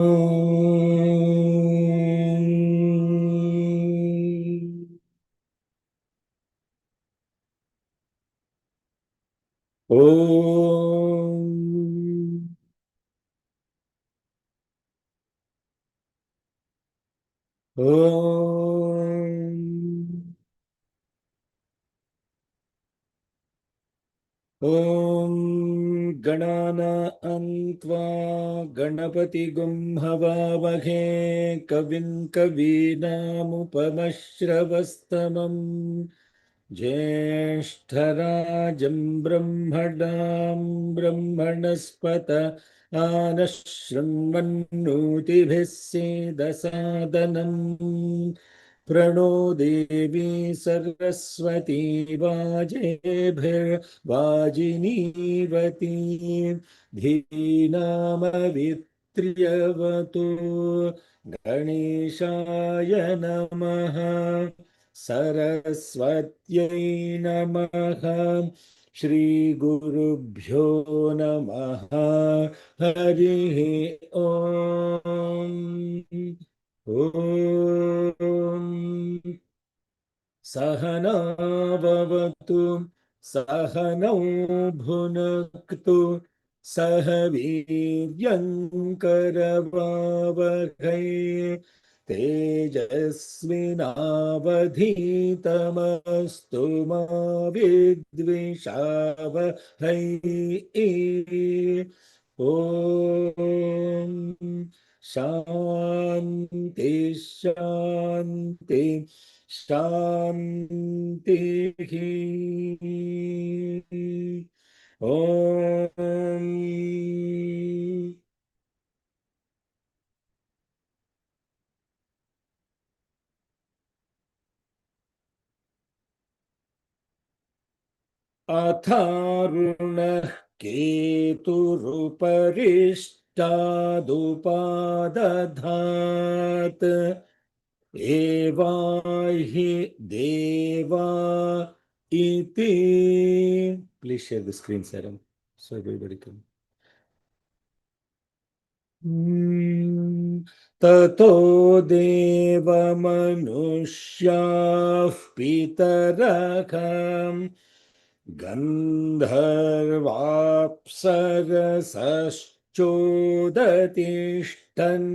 ॐ गणानां त्वा गणपतिगुं हवामहे कविं कवीनामुपमश्रवस्तमम् ज्येष्ठराजं ब्रह्मणां ब्रह्मणस्पत आनशृण्वन्नोतिभिः सेदसादनम् प्रणो देवी सरस्वती वाजेभिर्वाजिनीवती धीनामवित्र्यवतु गणेशाय नमः सरस्वत्यै नमः श्रीगुरुभ्यो नमः हरिः ॐ ॐ सहना भवतु सहनौ भुनक्तु सह वीर्यङ्करवावहै तेजस्विनावधीतमस्तु मा विद्विषावहै ॐ शान्ति शान्ति शान्तिः ॐ अथारुणः केतुरुपरिष्टादुपादधात् एवाहि देवा इति. Please share the screen, Sarah, so everybody can. ततो देवमनुष्याः पितरः गन्धर्वाप्सरसश्चोदतिष्ठन्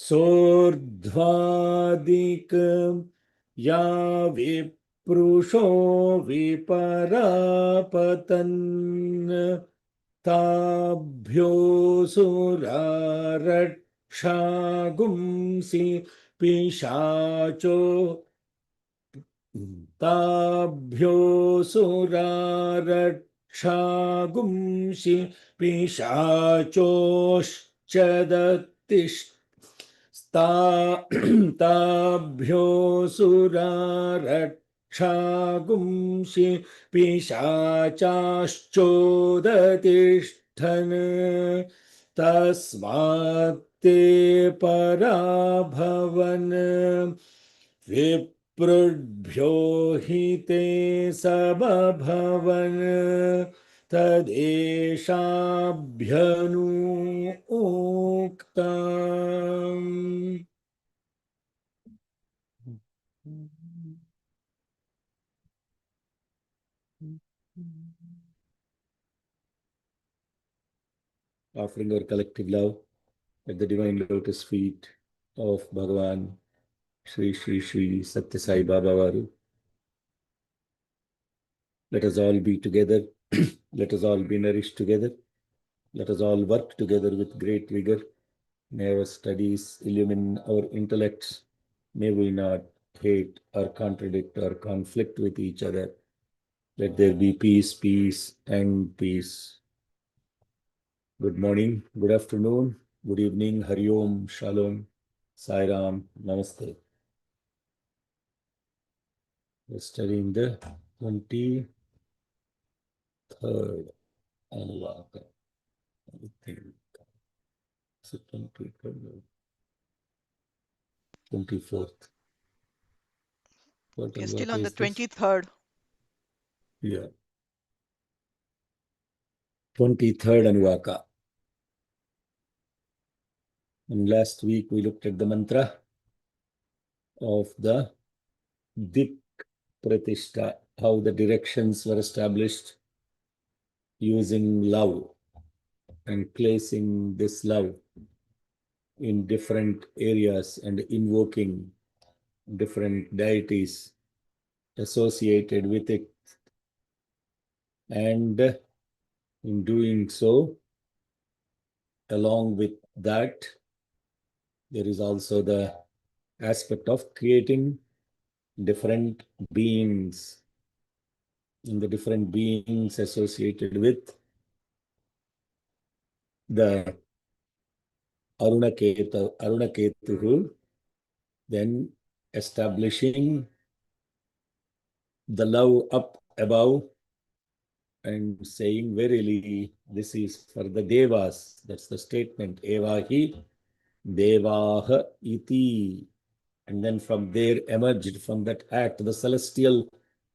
सोर्ध्वादिक् या विप्रुषो विपरापतन् ताभ्योऽसुरारक्षागुंसि पिशाचो ताभ्योऽसुरारक्षागुंसि पिशाचोश्च ताभ्योऽसुरारक्षागुंसि पिशाचाश्चोदतिष्ठन् तस्मात् ते पराभवन् विप्रुभ्यो हि ते समभवन् तदेशाभ्यनूक्ताम्. Offering our collective love at the divine lotus feet of Bhagavan Shri Shri Shri Satya Sai Baba Varu. Let us all be together. Let us all be nourished together. Let us all work together with great vigor. May our studies illumine our intellects. May we not hate or contradict or conflict with each other. Let there be peace, peace, and peace. Good morning, good afternoon, good evening, Hari Om, Shalom, Sai Ram, Namaste. We're studying the 23rd Anuvaka. I think. Is it 23rd? 24th. What We're still Anuvaka on the is this? 23rd. Yeah. 23rd Anuvaka. And last week we looked at the mantra of the Dik Pratishta, how the directions were established using love and placing this love in different areas and invoking different deities associated with it. And in doing so, along with that, there is also the aspect of creating different beings, and the different beings associated with the Arunaketu, then establishing the love up above and saying, verily, this is for the Devas. That's the statement. Evahi Devaha iti. And then from there emerged, from that act, the celestial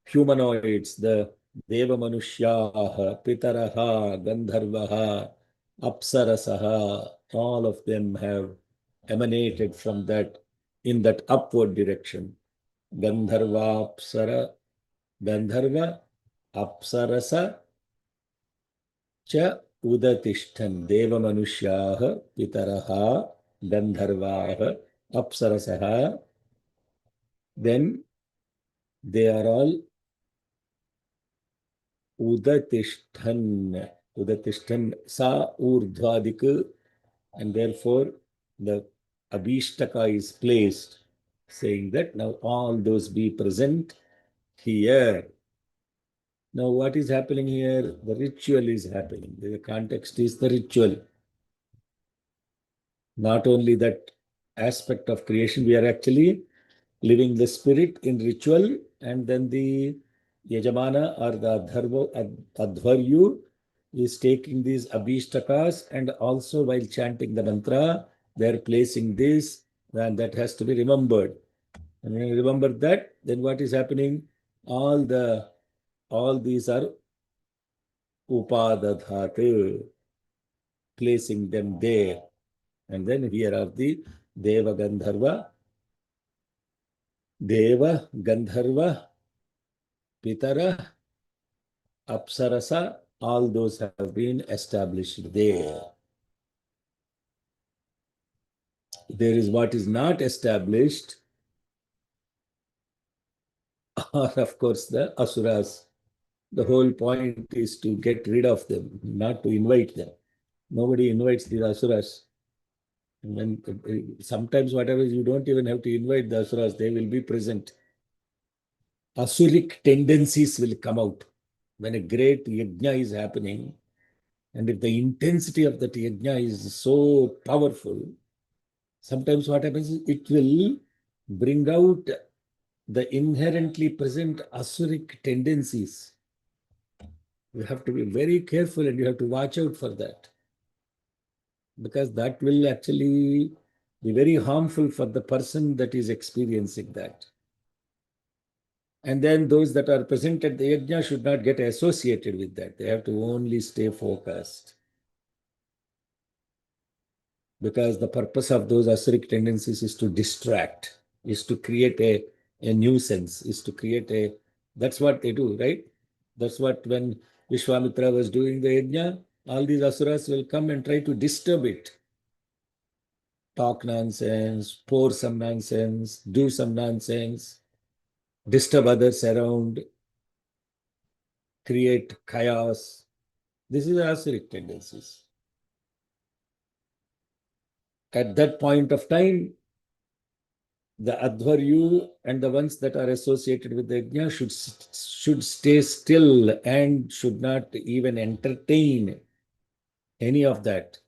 humanoids, the Deva Manushyaha, Pitaraha, Gandharvaha, Apsarasaha, all of them have emanated from that, in that upward direction. Gandharva, Apsara, Gandharva, Apsarasa, Cha Udatishtan, Deva Manushyaha, Pitaraha, Gandharvaha, Apsarasaha. Then they are all Udatishtan, Udatishtan, Sa Urdhvadik, and therefore the Abhishtaka is placed, saying that now all those be present here. Now what is happening here? The ritual is happening. The context is the ritual. Not only that aspect of creation, we are actually living the spirit in ritual, and then the Yajamana or the Adhvaryu is taking these Abhishtakas, and also while chanting the mantra, they're placing this, and that has to be remembered. And when you remember that, then what is happening? All these are Upadadhatu, placing them there. And then here are the Deva Gandharva, Pitara, Apsarasa, all those have been established there. There is what is not established are, of course, the Asuras. The whole point is to get rid of them, not to invite them. Nobody invites the Asuras. And then sometimes whatever, you don't even have to invite the Asuras, they will be present. Asuric tendencies will come out when a great yajna is happening. And if the intensity of that yajna is so powerful, sometimes what happens is it will bring out the inherently present asuric tendencies. You have to be very careful and you have to watch out for that, because that will actually be very harmful for the person that is experiencing that. And then those that are present at the yajna should not get associated with that. They have to only stay focused. Because the purpose of those asuric tendencies is to distract, is to create a nuisance, is to create a, that's what they do, right? That's what when Vishwamitra was doing the yajna, all these asuras will come and try to disturb it. Talk nonsense, pour some nonsense, do some nonsense, disturb others around, create chaos. This is asuric tendencies. At that point of time, the Adhvaryu and the ones that are associated with the yajna should stay still and should not even entertain any of that.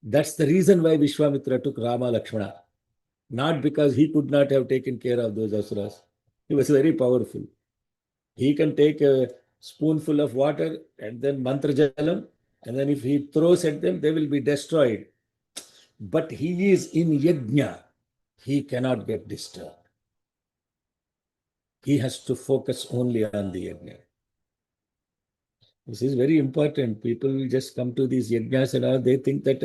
That's the reason why Vishwamitra took Rama Lakshmana. Not because he could not have taken care of those asuras. He was very powerful. He can take a spoonful of water and then mantra jalam, and then if he throws at them, they will be destroyed. But he is in yajna. He cannot get disturbed. He has to focus only on the yajna. This is very important. People just come to these yajnas and all, they think that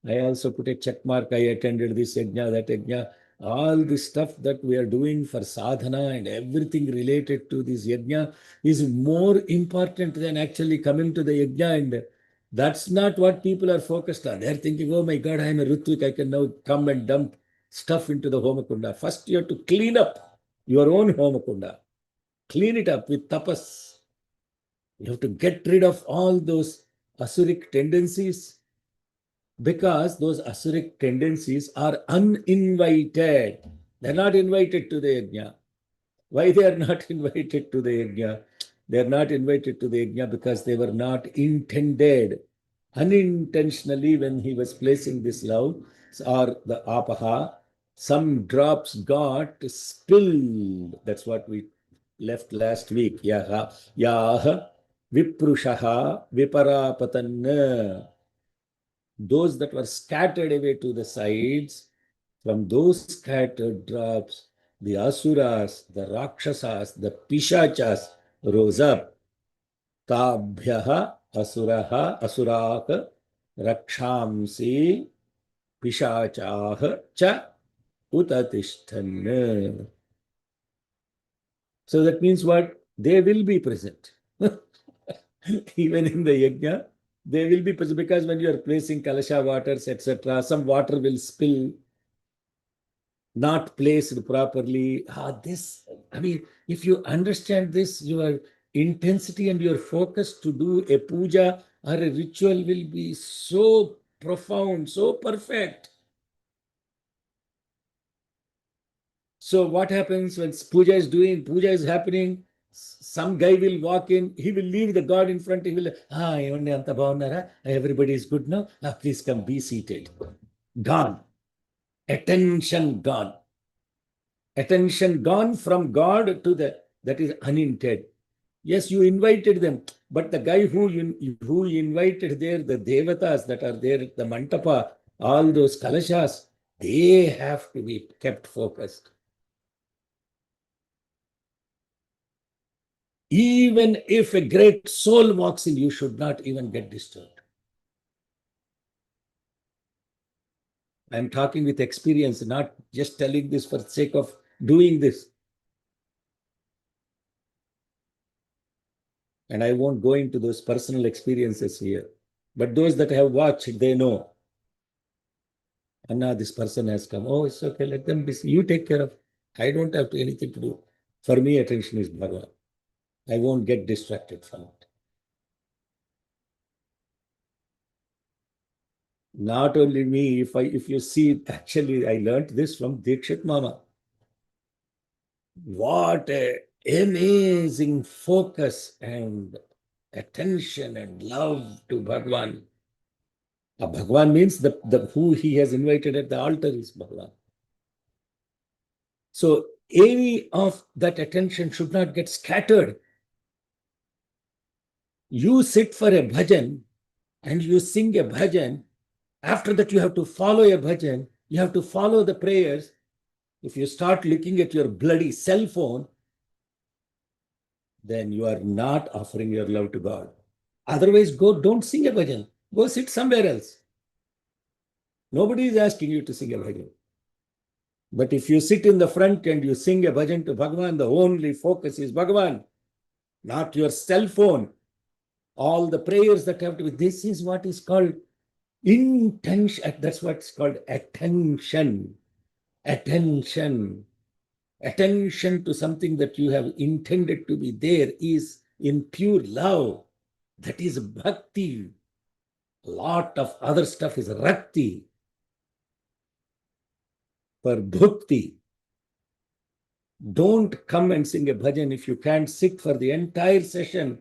I also put a check mark. I attended this yajna, that yajna. All the stuff that we are doing for sadhana and everything related to this yajna is more important than actually coming to the yajna. And that's not what people are focused on. They're thinking, oh my God, I'm a Ritvik. I can now come and dump stuff into the Homakunda. First, you have to clean up your own Homakunda. Clean it up with tapas. You have to get rid of all those asuric tendencies, because those asuric tendencies are uninvited. They're not invited to the yajna. Why they are not invited to the yajna? They are not invited to the yajna because they were not intended. Unintentionally, when he was placing this love, or the apaha, some drops got spilled. That's what we left last week. Yaha, yaha, viprushaha, viparapatanna. Those that were scattered away to the sides, from those scattered drops, the asuras, the rakshasas, the pishachas rose up. Tabhyaha asuraha asurak rakshamsi pishachah cha utatishtan. So that means what? They will be present. Even in the yajna, they will be present, because when you are placing kalasha waters, etc., some water will spill, not placed properly. I mean, if you understand this, your intensity and your focus to do a puja or a ritual will be so profound, so perfect. So what happens when puja is happening, some guy will walk in, he will leave the God in front, he will, everybody is good now, please come, be seated. Gone. Attention gone. Attention gone from God to that is unintended. Yes, you invited them, but the guy who invited there, the devatas that are there, the mantapa, all those kalashas, they have to be kept focused. Even if a great soul walks in, you should not even get disturbed. I'm talking with experience, not just telling this for the sake of doing this. And I won't go into those personal experiences here. But those that have watched, they know. Anna, this person has come. Oh, it's okay. Let them be. You take care of. I don't have anything to do. For me, attention is Bhagavan. I won't get distracted from it. Not only me, if you see, actually, I learned this from Dikshit Mama. What a amazing focus and attention and love to Bhagavan. Bhagavan means the who he has invited at the altar is Bhagavan. So any of that attention should not get scattered. You sit for a bhajan and you sing a bhajan. After that, you have to follow a bhajan. You have to follow the prayers. If you start looking at your bloody cell phone, then you are not offering your love to God. Otherwise, don't sing a bhajan. Go sit somewhere else. Nobody is asking you to sing a bhajan. But if you sit in the front and you sing a bhajan to Bhagavan, the only focus is Bhagavan, not your cell phone. All the prayers that have to be, this is what is called intention. That's what's called attention. Attention. Attention to something that you have intended to be there is in pure love. That is bhakti. A lot of other stuff is rakti. For bhakti, don't come and sing a bhajan if you can't sit for the entire session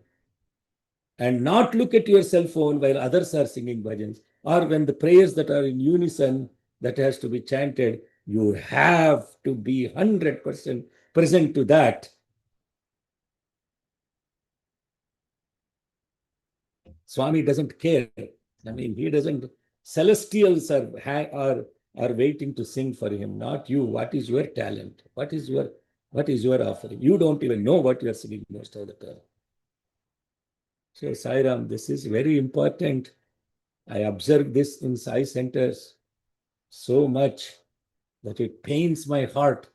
and not look at your cell phone while others are singing bhajans, or when the prayers that are in unison that has to be chanted, you have to be 100% present to that. Swami doesn't care. I mean, he doesn't. Celestials are waiting to sing for him, not you. What is your talent? What is your offering? You don't even know what you are singing most of the time. So, Sai Ram, this is very important. I observe this in Sai centers so much that it pains my heart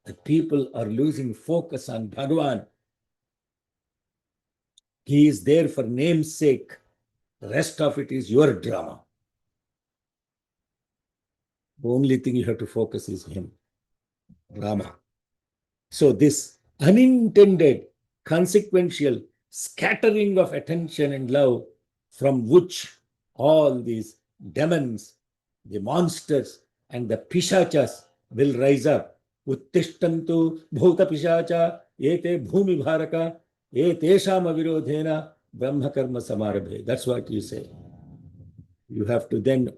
that people are losing focus on Bhagavan. He is there for name's sake. The rest of it is your drama. The only thing you have to focus is him, Rama. So this unintended, consequential scattering of attention and love from which all these demons, the monsters and the pishachas will rise up. Uttishtantu bhuta pishacha ete bhumi bharaka etesham avirodhena brahma karma samarabhe. That's what you say. You have to then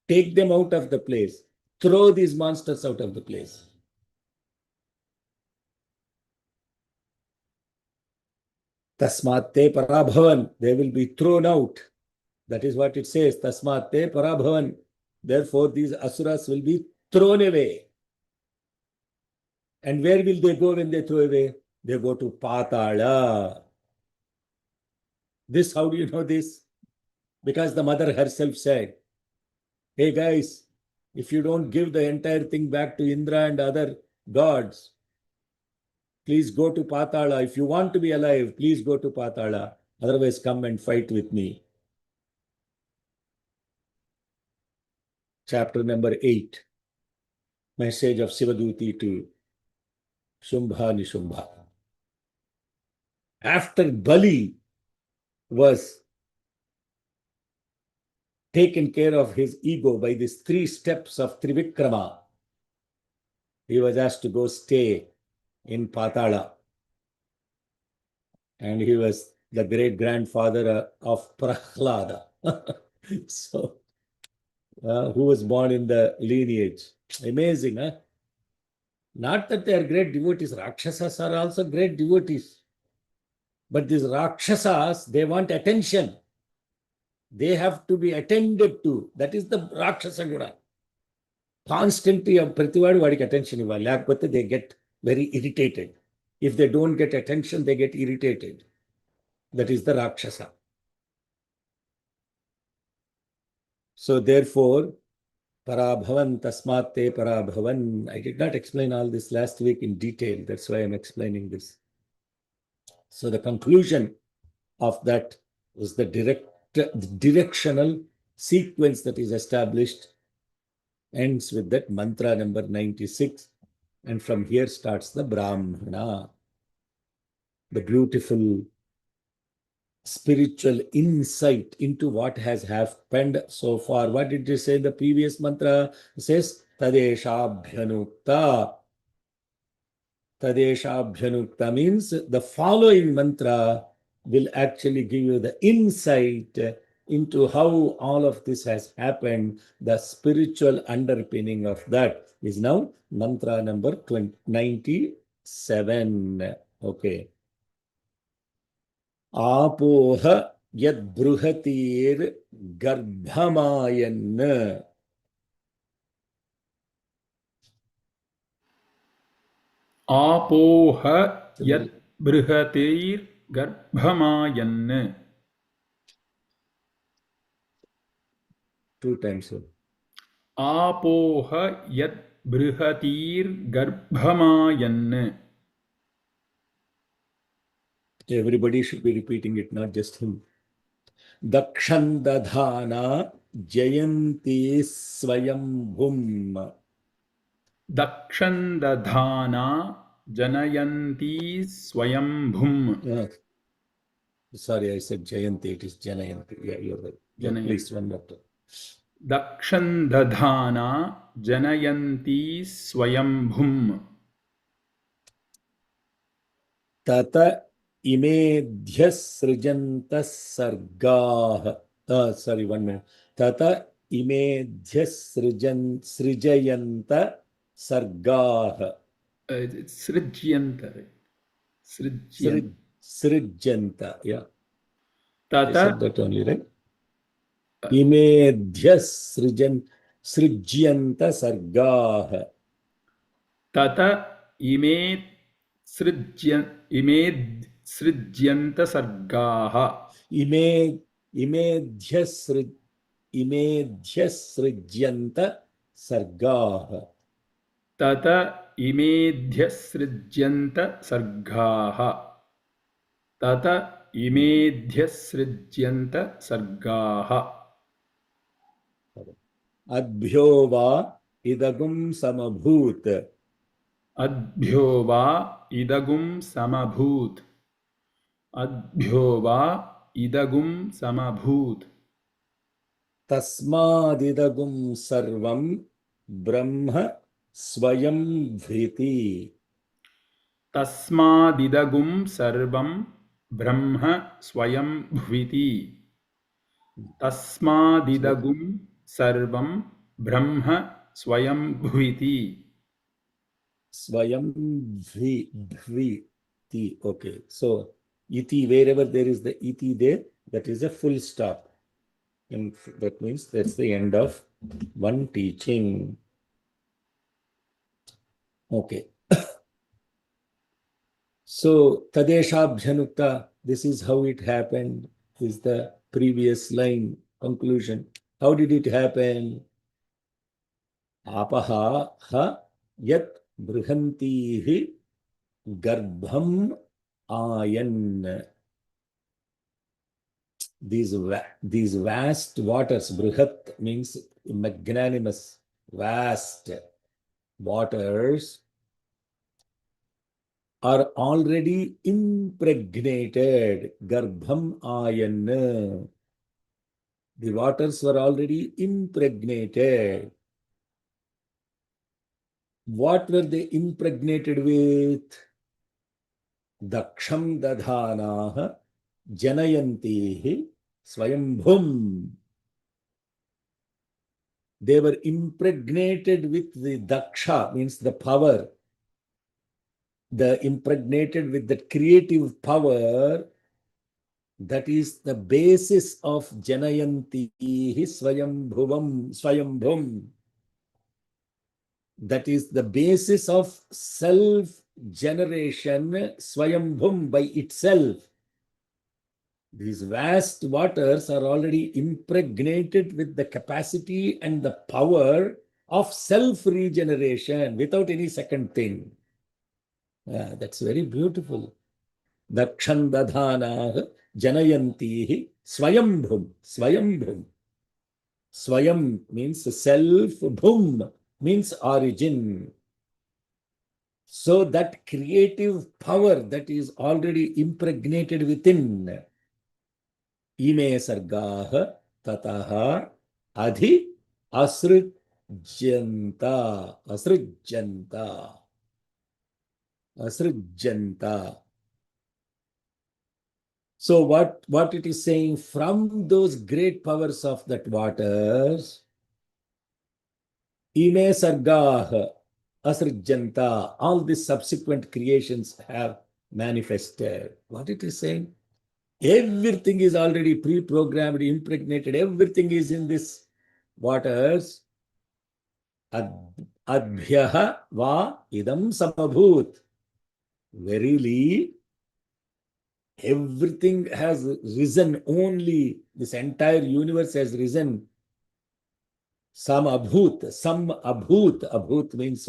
take them out of the place, throw these monsters out of the place. Tasmat te parabhavan, they will be thrown out. That is what it says. Tasmat te parabhavan. Therefore, these asuras will be thrown away. And where will they go when they throw away? They go to Patala. This, how do you know this? Because the mother herself said, hey guys, if you don't give the entire thing back to Indra and other gods, please go to Patala. If you want to be alive, please go to Patala. Otherwise, come and fight with me. Chapter number 8. Message of Sivaduti to Shumbha Nishumbha. After Bali was taken care of his ego by these 3 steps of Trivikrama, he was asked to go stay in Patala. And he was the great grandfather of Prahlada. So, who was born in the lineage. Amazing, huh? Not that they are great devotees. Rakshasas are also great devotees. But these Rakshasas, they want attention. They have to be attended to. That is the Rakshasa Guna. Constantly, Prativadu vadiki attention ivvali. Lekapothe they get very irritated. If they don't get attention, they get irritated. That is the Rakshasa. So therefore, Parabhavan, Tasmat te Parabhavan. I did not explain all this last week in detail. That's why I'm explaining this. So the conclusion of that is the directional sequence that is established, ends with that mantra number 96. And from here starts the Brahmana, the beautiful spiritual insight into what has happened so far. What did you say in the previous mantra? It says, Tadeshabhyanukta. Tadeshabhyanukta means the following mantra will actually give you the insight into how all of this has happened. The spiritual underpinning of that is now mantra number 97. Okay. Apoha yad bruhatir garbhamayan. Apoha yad brihatir garbhamayan. 2 times. Apoha yad brihatir garbhamayan. Everybody should be repeating it, not just him. Dakshandadhana jayanti swayambhum. Dakshandadhana janayanti swayambhum. Sorry, I said jayanti, it is janayanti. Yeah, you're right. Yeah, please, one doctor. Dakshandadhana janayanti swayambhum. Tata imedhya srijanta sargah. Sorry, 1 minute. Tata imedhya srijayanta sargah. It's Srijyanta. Srijyanta, yeah. Tata. I said that only, right? Imedhya srijyanta sargah. Tata imed srijyanta sargaha. इमेध्यसृज्यन्त सर्गाः तत इमेध्यसृज्यन्त सर्गाः तत इमेध्यसृज्यन्त सर्गाः अद्भ्यो वा इदगुं समभूत् अद्भ्यो वा इदगुं समभूत् अद्भ्यो वा इदगुं समभूत् तस्मादिदगुं सर्वं ब्रह्म स्वयं भृति तस्मादिदगुं सर्वं ब्रह्म स्वयं भुविति तस्मादिदगुं सर्वं ब्रह्म स्वयं भुविति स्वयं भृति. Okay, so iti, wherever there is the iti there, that is a full stop. And that means that's the end of one teaching. Okay. So Tadeshabhyanukta, this is how it happened, is the previous line conclusion. How did it happen? Apaha ha yat brihantihi garbham ayan. These vast waters, brihat means magnanimous, vast waters are already impregnated. Garbham ayan. The waters were already impregnated. What were they impregnated with? Daksham dadhanaha janayantihi swayambhum. They were impregnated with the daksha, means the power. The impregnated with the creative power, that is the basis of janayantihi swayambhum. That is the basis of self-generation, swayambhum, by itself. These vast waters are already impregnated with the capacity and the power of self-regeneration without any second thing. That's very beautiful. Dakshandadhana janayantihi swayambhum. Swayambhum. Swayam means self, bhum means origin. So that creative power that is already impregnated within, ime sargaha tataha adhi asrujyanta. Asrujyanta. Asrujyanta. So what it is saying, from those great powers of that waters, ime sargaha asrujyanta, all these subsequent creations have manifested. What it is saying? Everything is already pre-programmed, impregnated. Everything is in this waters. Adbhyaha va idam samabhut. Verily, everything has risen only. This entire universe has risen. Samabhut. Abhut means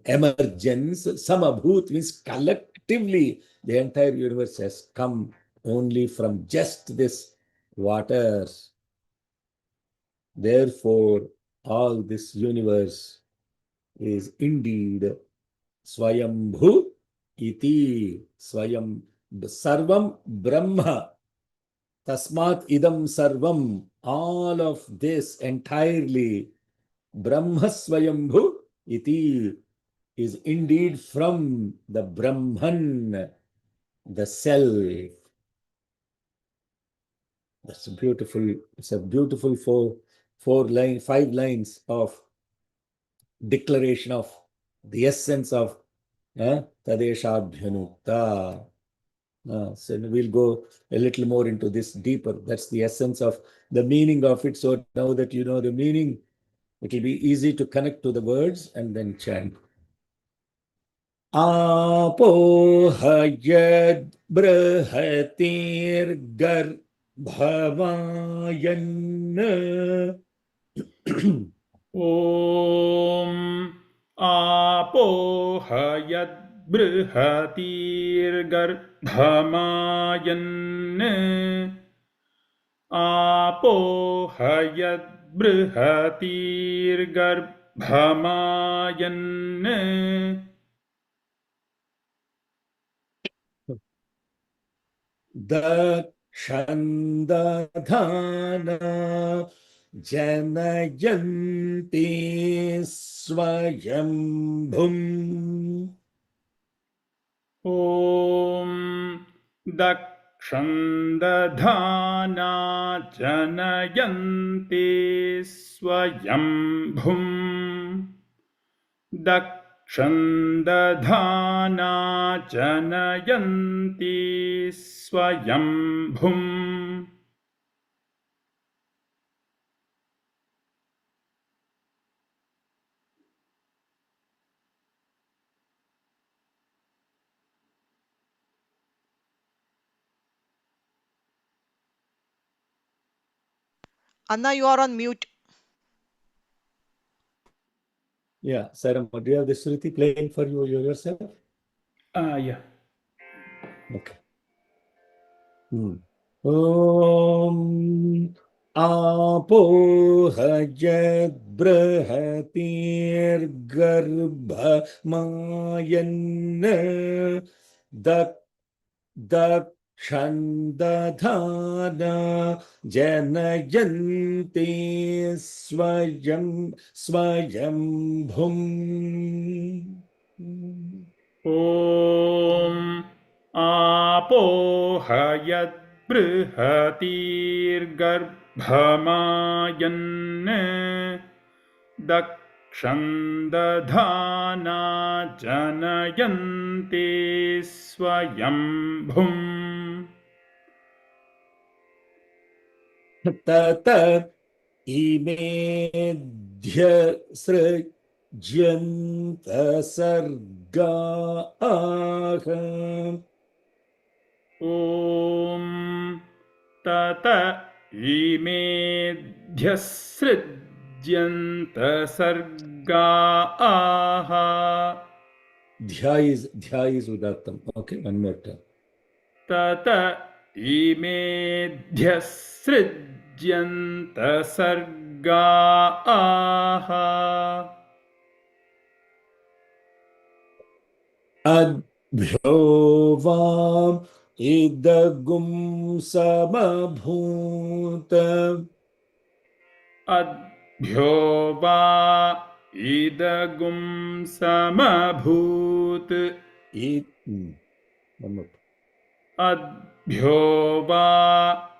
emergence. Samabhut means collectively. The entire universe has come only from just this waters. Therefore, all this universe is indeed Swayambhu iti. Swayam sarvam Brahma. Tasmat idam sarvam. All of this entirely Brahma Swayambhu iti is indeed from the Brahman, the self. That's beautiful. It's a beautiful five lines of declaration of the essence of Tadeshabhyanukta. So we'll go a little more into this deeper. That's the essence of the meaning of it. So now that you know the meaning, it will be easy to connect to the words and then chant. Apo hayad brahatir भवायन् ॐ आपोहयद्बृहतीर्गर्भमायन् आपोहयद्बृहतीर्गर्भमायन् दक्षन्दधाना जनयन्ति स्वयम्भुम् ॐ दक्षन्दधाना जनयन्ति स्वयम्भुम् दक्षन्दधाना जनयन्ति स्वयम्भुम् Anna, you are on mute. Yeah, Sarah, do you have the Shruti playing for you yourself? Yeah. Okay. Om apohajadbrahatiर्गर्भमायन् दक्षन्दधाना जनयन्ति स्वयम्भुम् ॐ आपोहयद्बृहतीर्गर्भमायन् दक्षन्दधाना जनयन्ति स्वयम्भुम् तत इमेध्य सृज्यन्त सर्गाः ॐ तत इमेध्यसृज्यन्त सर्गाः ध्या is udattam. Okay, one more time. तत इमेध्यसृज्यन्त सर्गाः अद्भ्यो वाम इदगुं समभूत अद्भ्यो वा इदगुं समभूत् one more. अद्भ्यो वा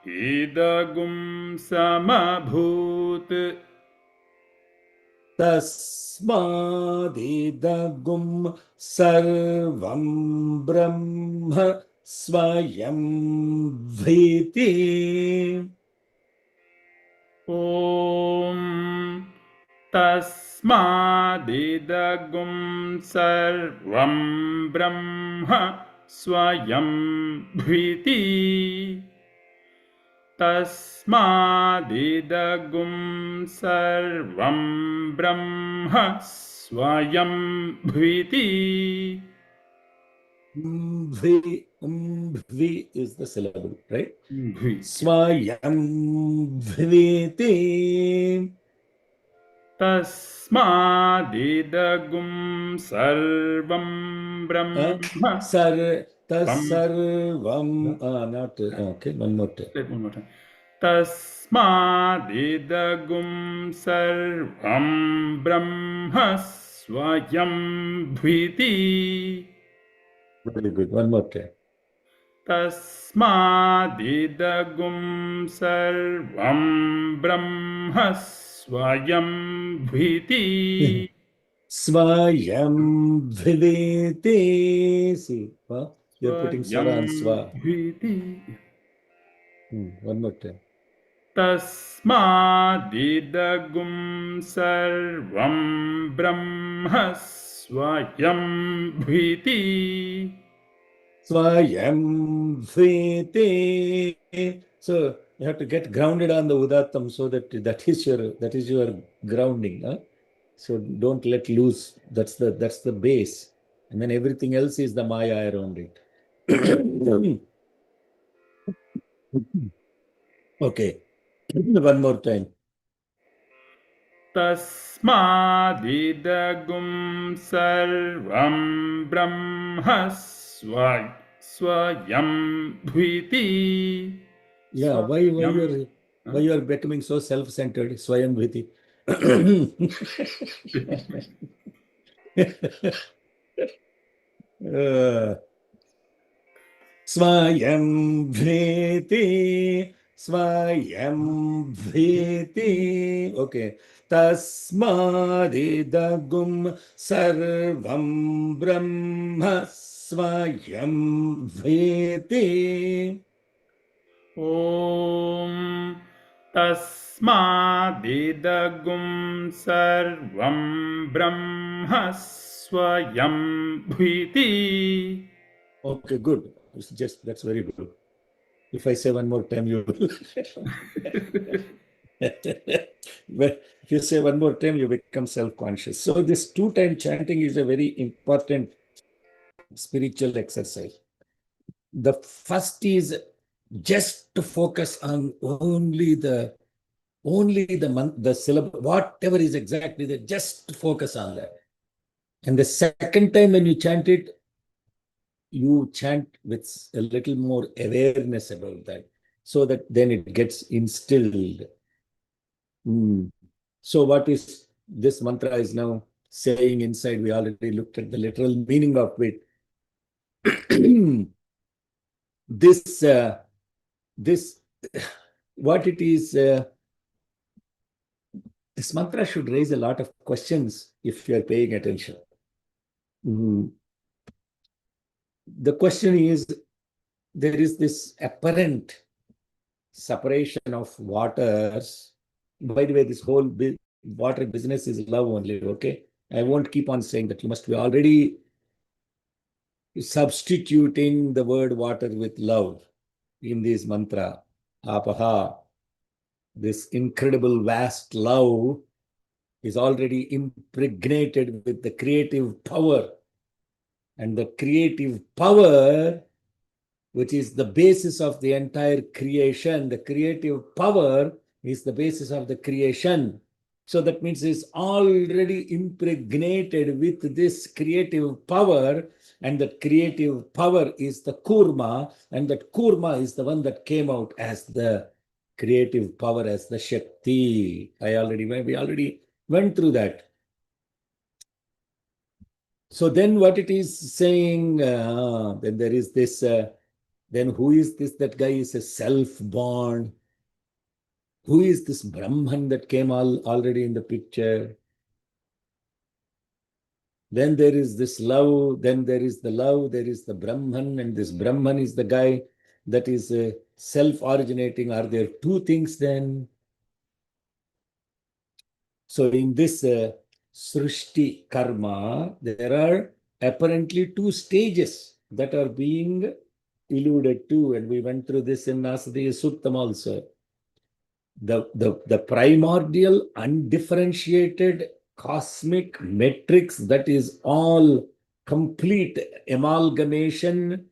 इदगुं समभूत् तस्मादिदगुं सर्वं ब्रह्म स्वयं भीति ॐ तस्मादिदगुं सर्वं ब्रह्म स्वयं भीति तस्मादिदगुं सर्वं ब्रह्म स्वयं भीति Bhvi is the syllable, right? भि Swayam bhviti तस्मादिदगुं सर्वं ब्रह्म tasarvam not okay, one more time. Let one more time. तस्मादिदगुं सर्वं ब्रह्म स्वयं भीति Very good, one more time. तस्मादिदगुं सर्वं ब्रह्म स्वयं भीति Swayam bhviti. See, you're putting swara on swa. भीति One more time. तस्मादिदगुं सर्वं ब्रह्म स्वयं भीति Swayam bhviti. So You have to get grounded on the Udattam so that is your grounding. Huh? So don't let loose. That's the base. And then everything else is the Maya around it. Okay. One more time. तस्मादिदगुं सर्वं ब्रह्म स्वयं भूति Yeah, why स्वयं you are becoming so self-centered? Swayam Viti. Swayam Viti. Swayam Viti. Okay. Tasmadidagum sarvam brahma swayam Viti. ॐ तस्मादिदगुं सर्वं ब्रह्म स्वयं भूति Okay, good. That's very good. If I say one more time, you will. But if you say one more time, you become self-conscious. So this 2-time chanting is a very important spiritual exercise. The first is just to focus on only the syllable, whatever is exactly there, just focus on that. And the second time when you chant it, you chant with a little more awareness about that, so that then it gets instilled. So what is this mantra is now saying inside? We already looked at the literal meaning of it. This what it is, this mantra should raise a lot of questions if you are paying attention. The question is, there is this apparent separation of waters. By the way, this whole water business is love only, okay? I won't keep on saying that. You must be already substituting the word water with love in this mantra. Apaha, this incredible vast love is already impregnated with the creative power. And the creative power, which is the basis of the entire creation, the creative power is the basis of the creation. So that means it's already impregnated with this creative power, and that creative power is the kurma, and that kurma is the one that came out as the creative power, as the Shakti. We already went through that. So then what it is saying, then there is this, then who is this? That guy is a self-born. Who is this Brahman that came already in the picture? Then there is this love, then there is the love, there is the Brahman, and this Brahman is the guy that is self-originating. Are there two things then? So in this Srishti Karma, there are apparently two stages that are being alluded to, and we went through this in Nasadiya Suttam also. The primordial, undifferentiated cosmic matrix that is all complete amalgamation,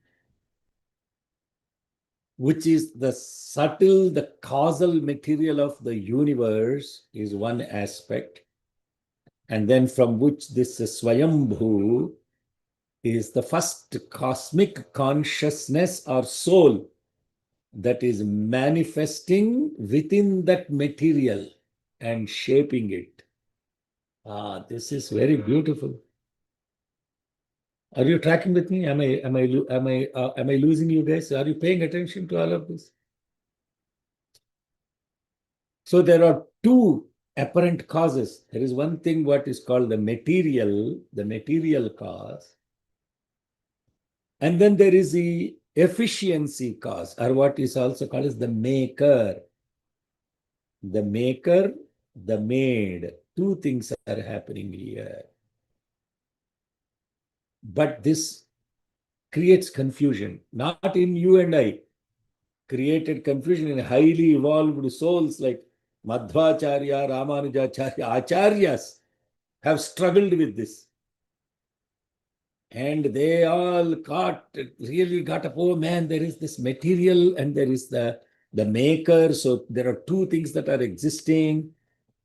which is the subtle, the causal material of the universe, is one aspect. And then from which this Swayambhu is the first cosmic consciousness or soul that is manifesting within that material and shaping it. This is very beautiful. Are you tracking with me? Am I losing you guys? Are you paying attention to all of this? So there are two apparent causes. There is one thing what is called the material cause. And then there is the efficiency cause, or what is also called as the maker. The maker, the made. Two things are happening here. But this creates confusion, not in you and I. created confusion in highly evolved souls like Madhvacharya, Ramanujacharya, Acharyas have struggled with this. And they all really got up, oh man, there is this material and there is the maker. So there are two things that are existing.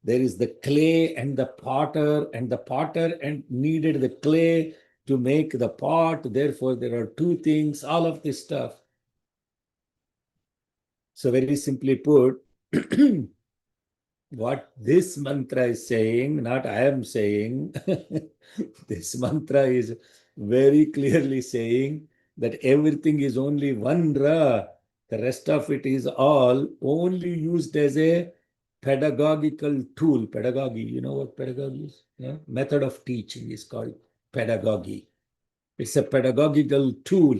There is the clay and the potter and needed the clay to make the pot. Therefore, there are two things, all of this stuff. So very simply put, what this mantra is saying, not I am saying, this mantra is very clearly saying that everything is only one Ra. The rest of it is all only used as a pedagogical tool. Pedagogy, you know what pedagogy is? Yeah? Method of teaching is called pedagogy. It's a pedagogical tool.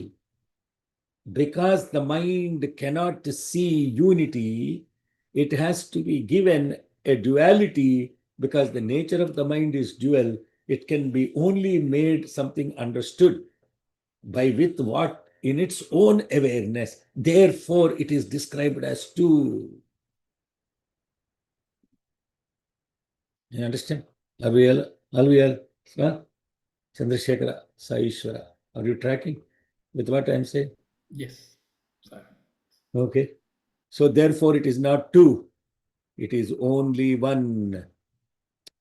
Because the mind cannot see unity, it has to be given a duality. Because the nature of the mind is dual, it can be only made something understood by with what in its own awareness. Therefore, it is described as two. You understand? Are we all? Huh? Chandrasekhara, Saishwara. Are you tracking with what I'm saying? Yes, sir. Okay. So therefore, it is not two. It is only one.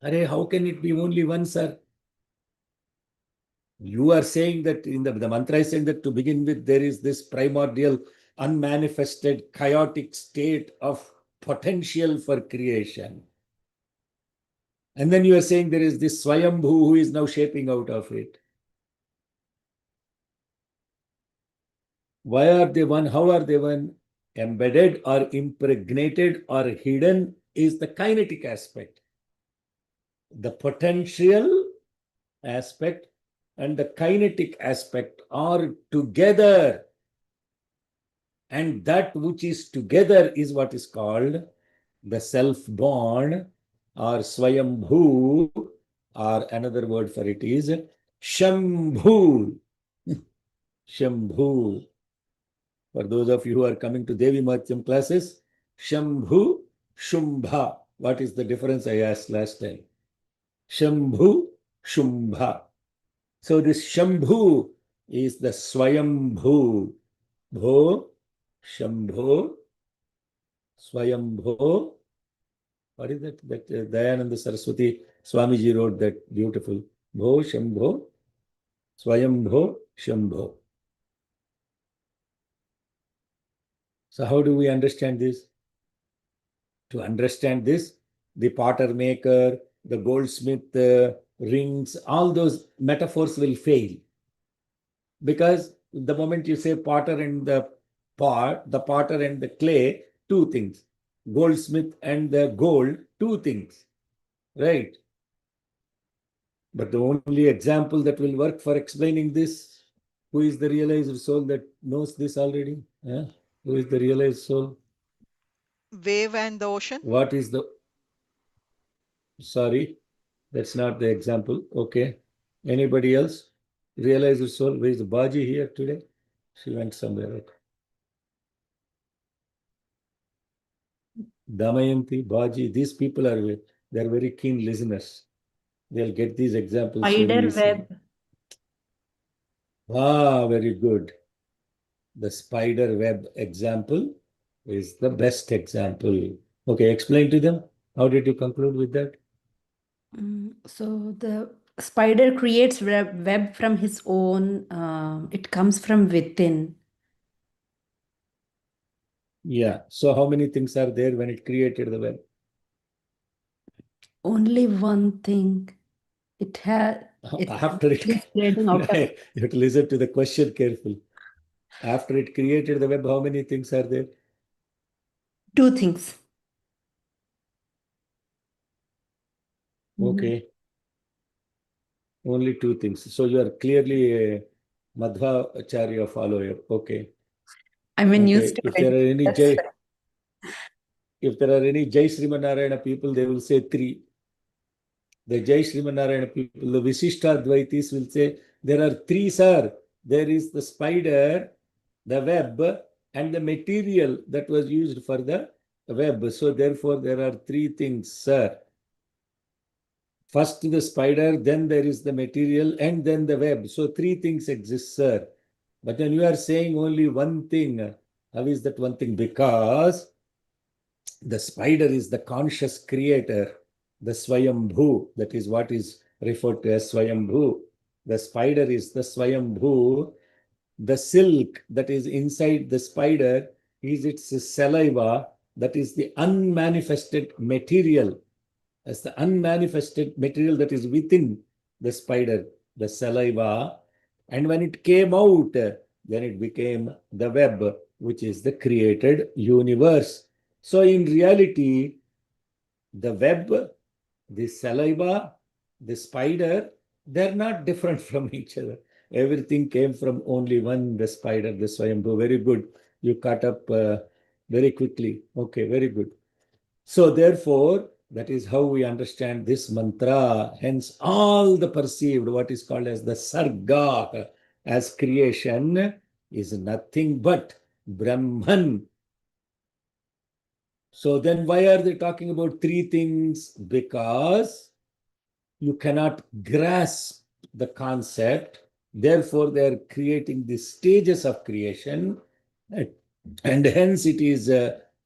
Arey, how can it be only one, sir? You are saying that in the mantra is saying that to begin with, there is this primordial, unmanifested, chaotic state of potential for creation. And then you are saying there is this Swayambhu who is now shaping out of it. Why are they one? How are they one? Embedded or impregnated or hidden is the kinetic aspect. The potential aspect and the kinetic aspect are together. And that which is together is what is called the self-born or Swayambhu, or another word for it is Shambhu. Shambhu. For those of you who are coming to Devi Mahatyam classes, Shambhu, Shumbha. What is the difference? I asked last time. Shambhu, Shumbha. So this Shambhu is the Swayambhu. Bho, Shambho, Swayambho. What is that? That Dayananda Saraswati Swamiji wrote that beautiful. Bho, Shambho, Swayambho, Shambho. So how do we understand this? To understand this, the potter maker, the goldsmith, rings, all those metaphors will fail. Because the moment you say potter and the pot, the potter and the clay, two things. Goldsmith and the gold, two things. Right? But the only example that will work for explaining this, who is the realized soul that knows this already? Huh? Who is the realized soul? Wave and the ocean. What is the... Sorry, that's not the example. Okay. Anybody else? Realized soul. Where is the Baji here today? She went somewhere. Right? Damayanti, Baji, these people are, they're very keen listeners. They'll get these examples. Spider web. Ah, very good. The spider web example is the best example. Okay, explain to them. How did you conclude with that? So the spider creates web from his own. It comes from within. Yeah. So how many things are there when it created the web? Only one thing. It has. After it, you have to listen to the question carefully. After it created the web, how many things are there? Two things. Okay. Only two things. So you are clearly a Madhvacharya follower. Okay. I'm a new Okay. student. If there are any Jai Srimanarayana people, they will say three. The Jai Srimanarayana people, the Visishtadvaitis will say there are three, sir. There is the spider, the web, and the material that was used for the web. So therefore, there are three things, sir. First the spider, then there is the material, and then the web. So three things exist, sir. But when you are saying only one thing, how is that one thing? Because the spider is the conscious creator, the Swayambhu. That is what is referred to as Swayambhu. The spider is the Swayambhu. The silk that is inside the spider is its saliva, that is the unmanifested material. As the unmanifested material that is within the spider, the saliva. And when it came out, then it became the web, which is the created universe. So in reality, the web, the saliva, the spider, they're not different from each other. Everything came from only one, the spider, the Swayambhu. Very good. You caught up very quickly. Okay, very good. So therefore, that is how we understand this mantra. Hence, all the perceived, what is called as the sarga, as creation, is nothing but Brahman. So then why are they talking about three things? Because you cannot grasp the concept. Therefore, they are creating the stages of creation. And hence it is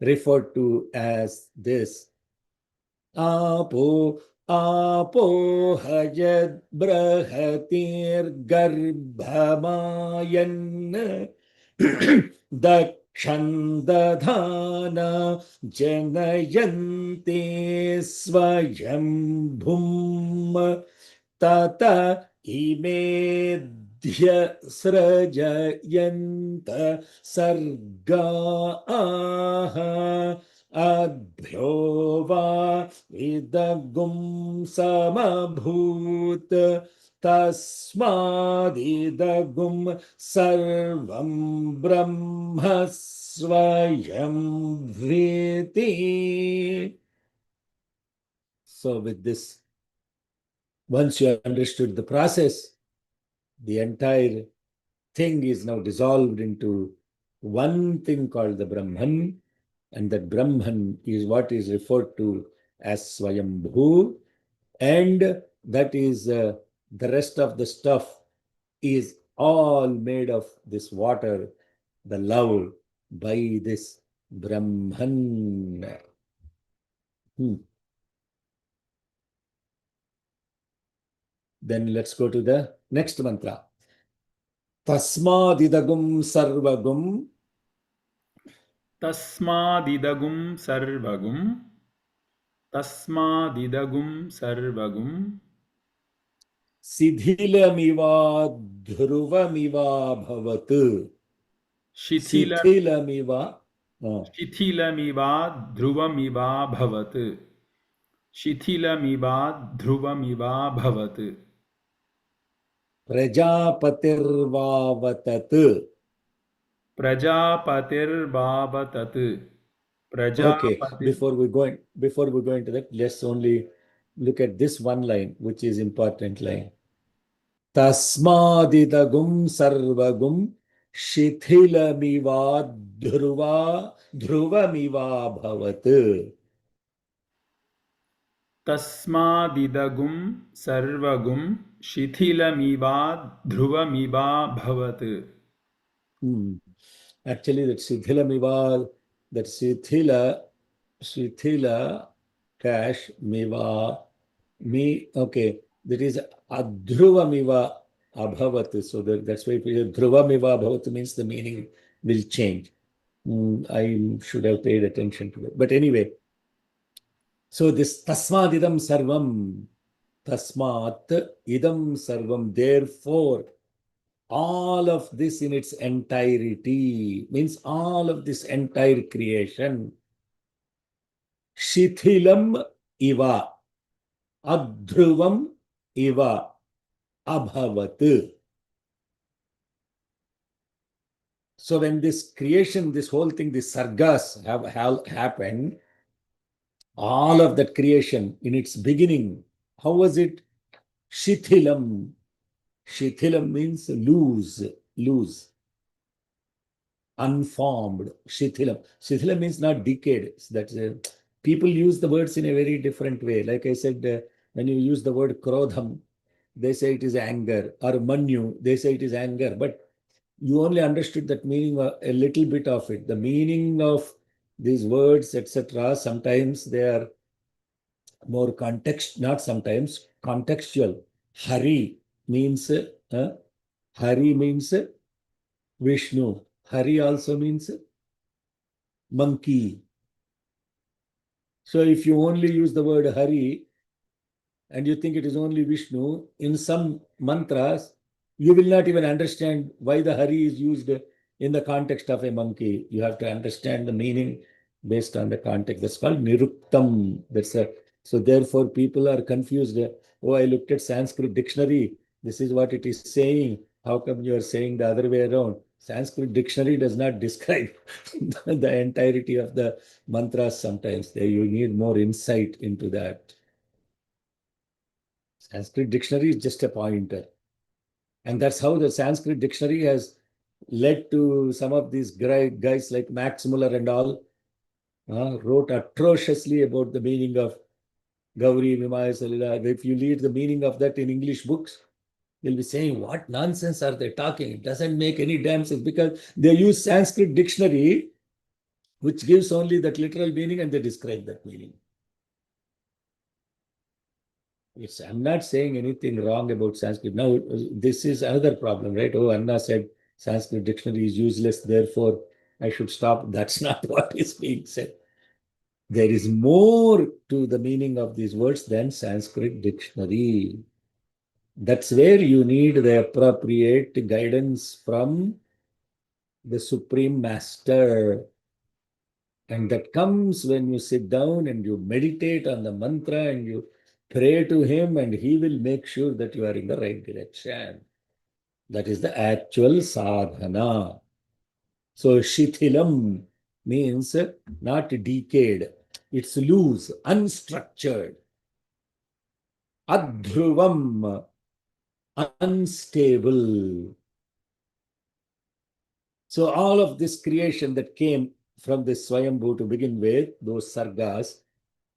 referred to as this. Apo hajad brahatir garbhamayan dakshandadhana janayante swayambhum tata imedhya srajayanta sarga aha adbhyo va idagum samabhut tasmadidagum sarvam brahma swayam vriti. So with this, once you understood the process, the entire thing is now dissolved into one thing called the Brahman, and that Brahman is what is referred to as Swayambhu, and that is the rest of the stuff is all made of this water, the love, by this Brahman. Then let's go to the next mantra. Tasmadidagum sarvagum. Tasmadidagum sarvagum. Tasmadidagum sarvagum. Sidhilamiva dhruvamiva bhavat. Shithilamiva. Shithilamiva dhruvamiva bhavat. Shithilamiva dhruvamiva bhavat. Prajapatirvavatat. Prajapatirvavatat. Okay, before we go into that, let's only look at this one line, which is important line. Tasmadidagum sarvagum shithilamiva dhruvamiva bhavat. Tasmadidagum sarvagum shithilamiva dhruvamiva bhavat. Actually, that shithilamiva, that shithila, cash, miva, me, okay, that is adhruvamiva abhavat. So that's why dhruvamiva abhavat means the meaning will change. I should have paid attention to it. But anyway, so this tasmat idam sarvam, tasmat idam sarvam, therefore, all of this in its entirety, means all of this entire creation, shithilam iva, adhruvam iva, abhavat. So when this creation, this whole thing, these sargas have happened, all of that creation in its beginning, how was it? Shithilam. Shithilam means loose. unformed, shithilam. Shithilam means not decayed. That's people use the words in a very different way. Like I said, when you use the word krodham, they say it is anger, or manyu, they say it is anger, but you only understood that meaning, a little bit of it. The meaning of these words, etc., sometimes they are more context, not sometimes, contextual. Hari means Vishnu. Hari also means monkey. So if you only use the word Hari and you think it is only Vishnu, in some mantras, you will not even understand why the Hari is used in the context of a monkey. You have to understand the meaning based on the context. That's called Niruktam. So therefore people are confused. Oh, I looked at Sanskrit dictionary. This is what it is saying. How come you are saying the other way around? Sanskrit dictionary does not describe the entirety of the mantras sometimes. You need more insight into that. Sanskrit dictionary is just a pointer. And that's how the Sanskrit dictionary has led to some of these guys like Max Muller and all, wrote atrociously about the meaning of Gauri, Vimaya, Salila. If you read the meaning of that in English books, you'll be saying, what nonsense are they talking? It doesn't make any damn sense, because they use Sanskrit dictionary, which gives only that literal meaning, and they describe that meaning. I'm not saying anything wrong about Sanskrit. Now, this is another problem, right? Oh, Anna said Sanskrit dictionary is useless, therefore I should stop. That's not what is being said. There is more to the meaning of these words than Sanskrit dictionary. That's where you need the appropriate guidance from the Supreme Master. And that comes when you sit down and you meditate on the mantra and you pray to him, and he will make sure that you are in the right direction. That is the actual sadhana. So Shithilam means not decayed. It's loose, unstructured. Adhruvam, unstable. So all of this creation that came from this Swayambhu to begin with, those sargas,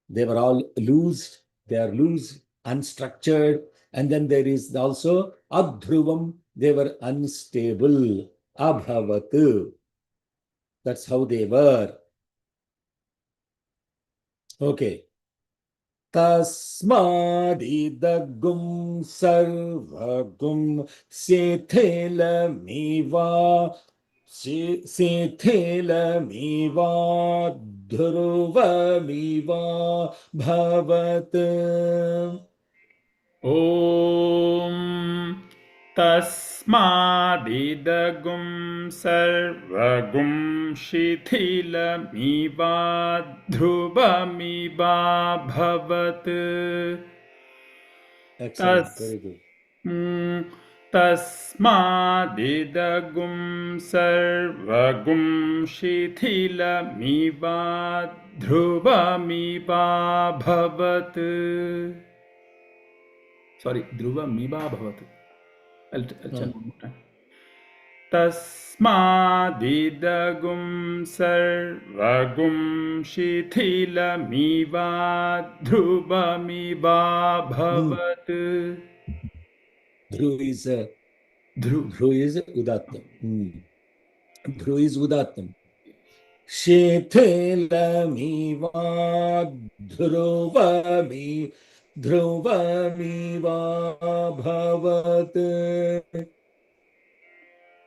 they were all loose. They are loose, unstructured. And then there is also Adhruvam, they were unstable. Abhavat. That's how they were. Okay. Tasmadidagum sarvagum sethelamiva Dhruvamiva bhavat. Om Tasmadidagum sarvagum shithilamiva dhruvamiva bhavat. Excellent, very good. Tasmadidagum sarvagum shithilamiva dhruvamiva bhavat. Sorry, dhruvamiva bhavat. I'll chant one more time. Tasmadidagum sarvagum shithilamiva dhruvamiva bhavat. Dhru is Udattam. Dhru is Udattam. Shethelamiva Dhruvamiva bhavat.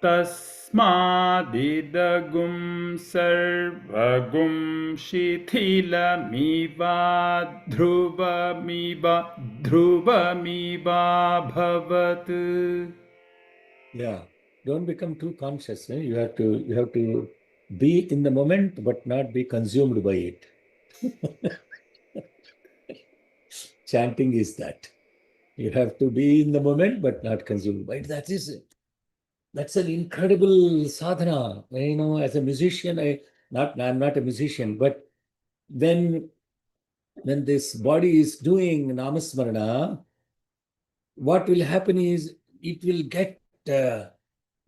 Tasmadidagum sarvagum shithilamiva dhruvamiva bhavat. Yeah, don't become too conscious. You have to be in the moment, but not be consumed by it. Chanting is that. You have to be in the moment, but not consumed by it. That's an incredible sadhana. As a musician, I'm not a musician, but when this body is doing namasmarana, what will happen is it will get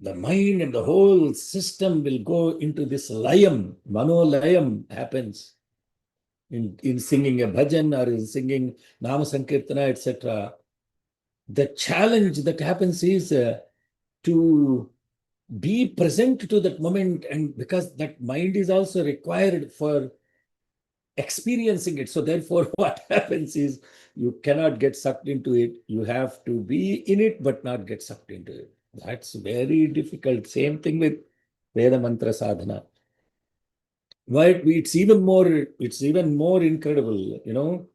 the mind and the whole system will go into this layam, manolayam happens in singing a bhajan or in singing Nama Sankirtana, etc. The challenge that happens is to be present to that moment, and because that mind is also required for experiencing it. So therefore, what happens is you cannot get sucked into it. You have to be in it, but not get sucked into it. That's very difficult. Same thing with Veda Mantra Sadhana. But it's even more incredible, you know.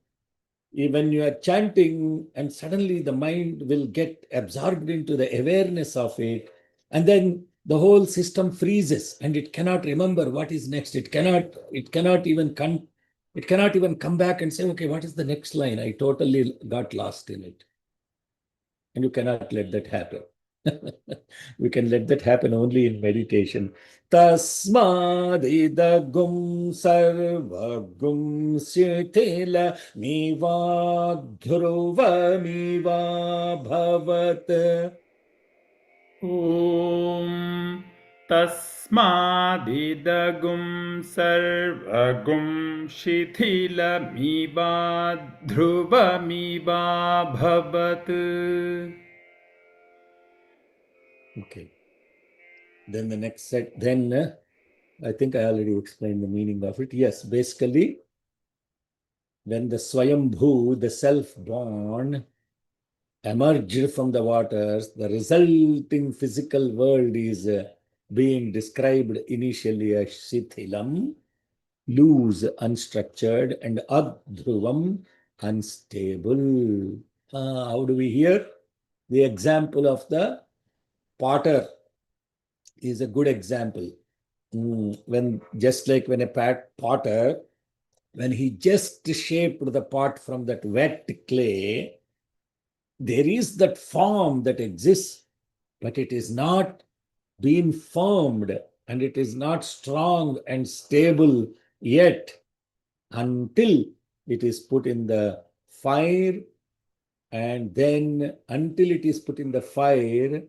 When you are chanting and suddenly the mind will get absorbed into the awareness of it, and then the whole system freezes and it cannot remember what is next. It cannot even come back and say, okay, what is the next line? I totally got lost in it. And you cannot let that happen. We can let that happen only in meditation. Tasmadidagum sarvagum sithila miva dhruva miva bhavat. ॐ तस्मादिदगुं सर्वगुं शिथिलमिवा ध्रुवमिवा भवत्. Okay. Then the next set, then I think I already explained the meaning of it. Yes, basically, when the Swayambhu, the self-born, emerged from the waters, the resulting physical world is being described initially as Shithilam, loose, unstructured, and Adhruvam, unstable. How do we hear? The example of the potter is a good example. When just like when a potter, when he just shaped the pot from that wet clay, there is that form that exists, but it is not being formed and it is not strong and stable yet until it is put in the fire, and then until it is put in the fire,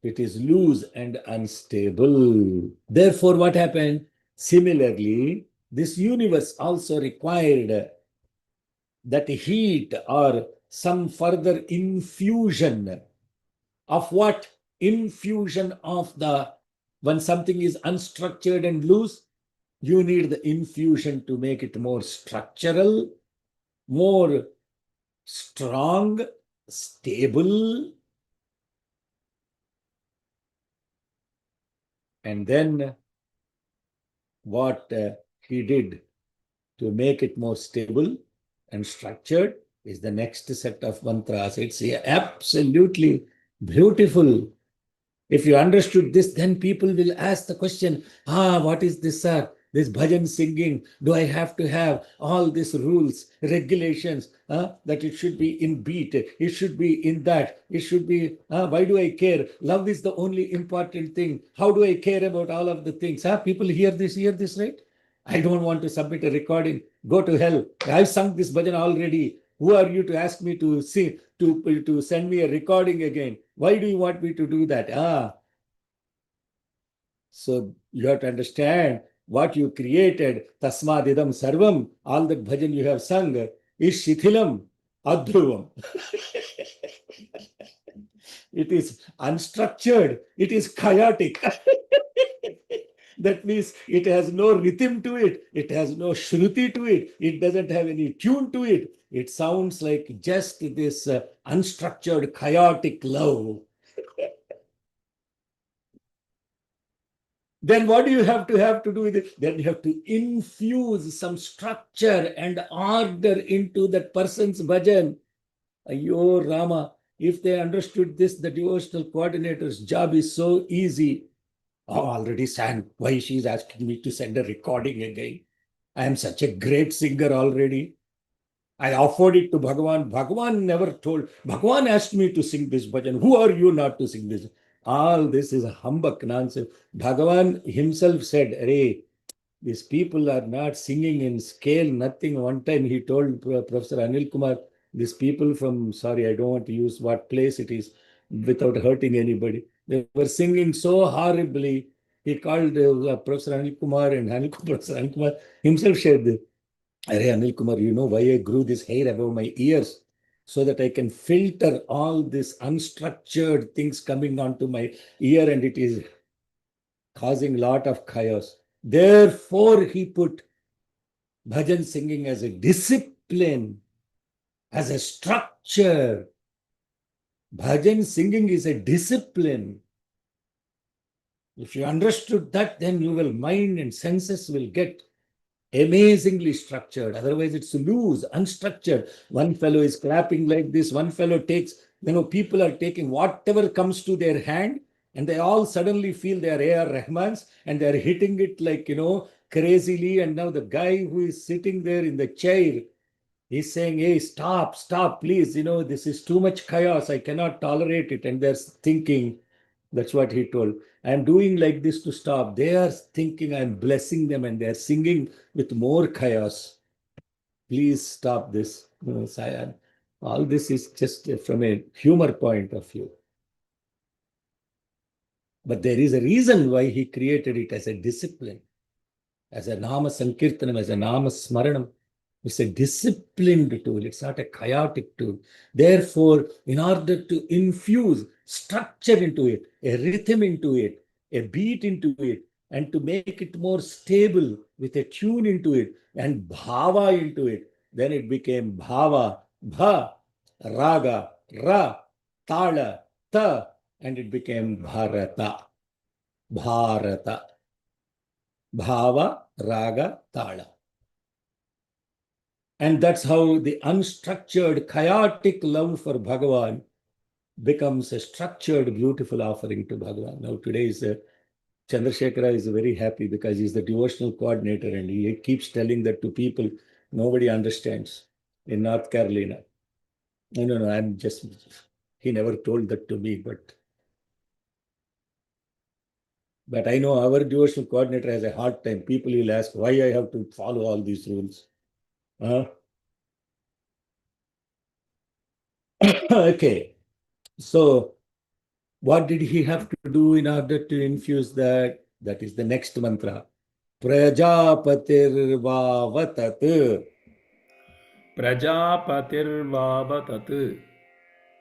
it is loose and unstable. Therefore, what happened? Similarly, this universe also required that heat or some further infusion of what? Infusion of the, when something is unstructured and loose, you need the infusion to make it more structural, more strong, stable. And then what he did to make it more stable and structured is the next set of mantras. It's absolutely beautiful. If you understood this, then people will ask the question, what is this, sir? This bhajan singing, do I have to have all these rules, regulations, that it should be in beat, it should be in that, it should be, why do I care? Love is the only important thing. How do I care about all of the things? People hear this, right? I don't want to submit a recording. Go to hell. I've sung this bhajan already. Who are you to ask me to sing, to send me a recording again? Why do you want me to do that? So you have to understand what you created. Tasmadidam sarvam, all that bhajan you have sung, is shithilam, adhruvam. It is unstructured. It is chaotic. That means it has no rhythm to it. It has no shruti to it. It doesn't have any tune to it. It sounds like just this unstructured, chaotic love. Then what do you have to do with it? Then you have to infuse some structure and order into that person's bhajan. Ayyo Rama, if they understood this, the devotional coordinator's job is so easy. Already sang. Why she's asking me to send a recording again? I am such a great singer already. I offered it to Bhagavan. Bhagavan never told. Bhagavan asked me to sing this bhajan. Who are you not to sing this? All this is a humbug nonsense. Bhagavan himself said, Arey, these people are not singing in scale, nothing. One time he told Professor Anil Kumar, these people from, sorry, I don't want to use what place it is without hurting anybody. They were singing so horribly. He called Professor Anil Kumar, and Professor Anil Kumar himself shared this. Arey Anil Kumar, you know why I grew this hair above my ears? So that I can filter all these unstructured things coming onto my ear, and it is causing a lot of chaos. Therefore, he put bhajan singing as a discipline, as a structure. Bhajan singing is a discipline. If you understood that, then your mind and senses will get amazingly structured. Otherwise, it's loose, unstructured. One fellow is clapping like this, one fellow takes, people are taking whatever comes to their hand, and they all suddenly feel they are A.R. Rahmans, and they are hitting it like, crazily. And now the guy who is sitting there in the chair, he's saying, hey, stop, please. This is too much chaos. I cannot tolerate it. And they're thinking, that's what he told. I'm doing like this to stop. They are thinking I'm blessing them, and they're singing with more chaos. Please stop this. All this is just from a humor point of view. But there is a reason why he created it as a discipline, as a Nama Sankirtanam, as a Nama Smaranam. It's a disciplined tool. It's not a chaotic tool. Therefore, in order to infuse structure into it, a rhythm into it, a beat into it, and to make it more stable with a tune into it and bhava into it, then it became bhava, bha, raga, ra, tala, ta, and it became bharata. Bharata. Bhava, raga, tala. And that's how the unstructured, chaotic love for Bhagavan becomes a structured, beautiful offering to Bhagavan. Now, today is Chandrasekhara is very happy because he's the devotional coordinator, and he keeps telling that to people nobody understands in North Carolina. No, I'm just, he never told that to me, but I know our devotional coordinator has a hard time. People will ask why I have to follow all these rules. Okay, so what did he have to do in order to infuse that? That is the next mantra. Prajapatirvavatat. Prajapatirvavatat.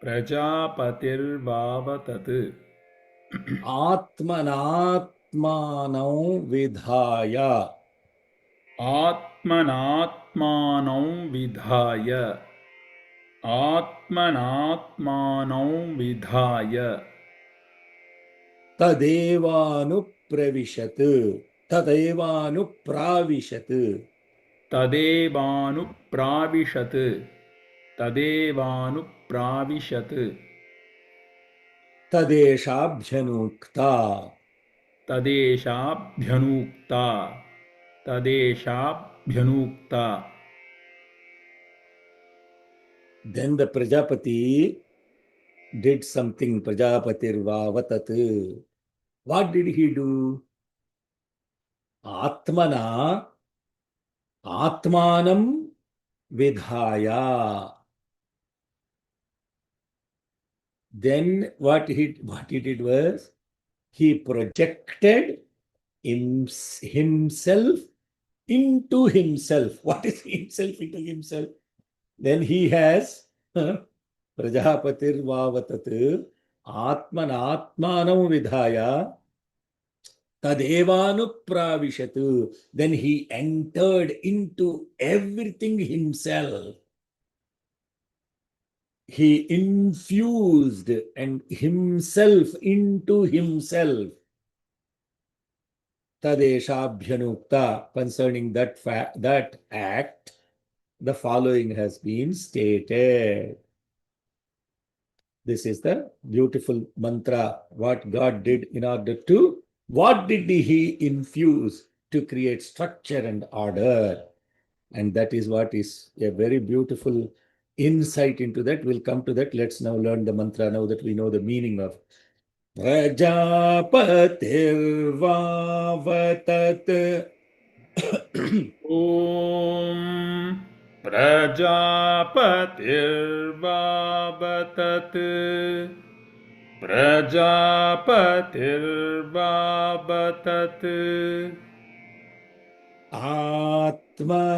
Prajapatirvavatat. Atmanatmanau vidhaya. Atmanatmanam vidhaya. Atmanatmanam vidhaya. Tadevanupravishat. Tadevanupravishat. Tadevanupravishat. Tadevanupravishat. Tadeshabhyanukta. Tadeshabhyanukta. Tadeshabhyanukta. Then the Prajapati did something. Prajapatirvavatat. What did he do? Atmana Atmanam vidhaya. Then what he did was he projected himself into himself. What is himself into himself? Then he has Prajapatir Vavatat Atmanatmanam vidhaya Tadevanupravishat. Then he entered into everything himself. He infused and himself into himself. Tadeshabhyanukta. Concerning that act, the following has been stated. This is the beautiful mantra, what God did in order to, what did he infuse to create structure and order? And that is what is a very beautiful insight into that. We'll come to that. Let's now learn the mantra now that we know the meaning of Prajapatirvavatat. Om Prajapatirvavatat. प्रजापतिर्वावतत् आत्मनात्मानं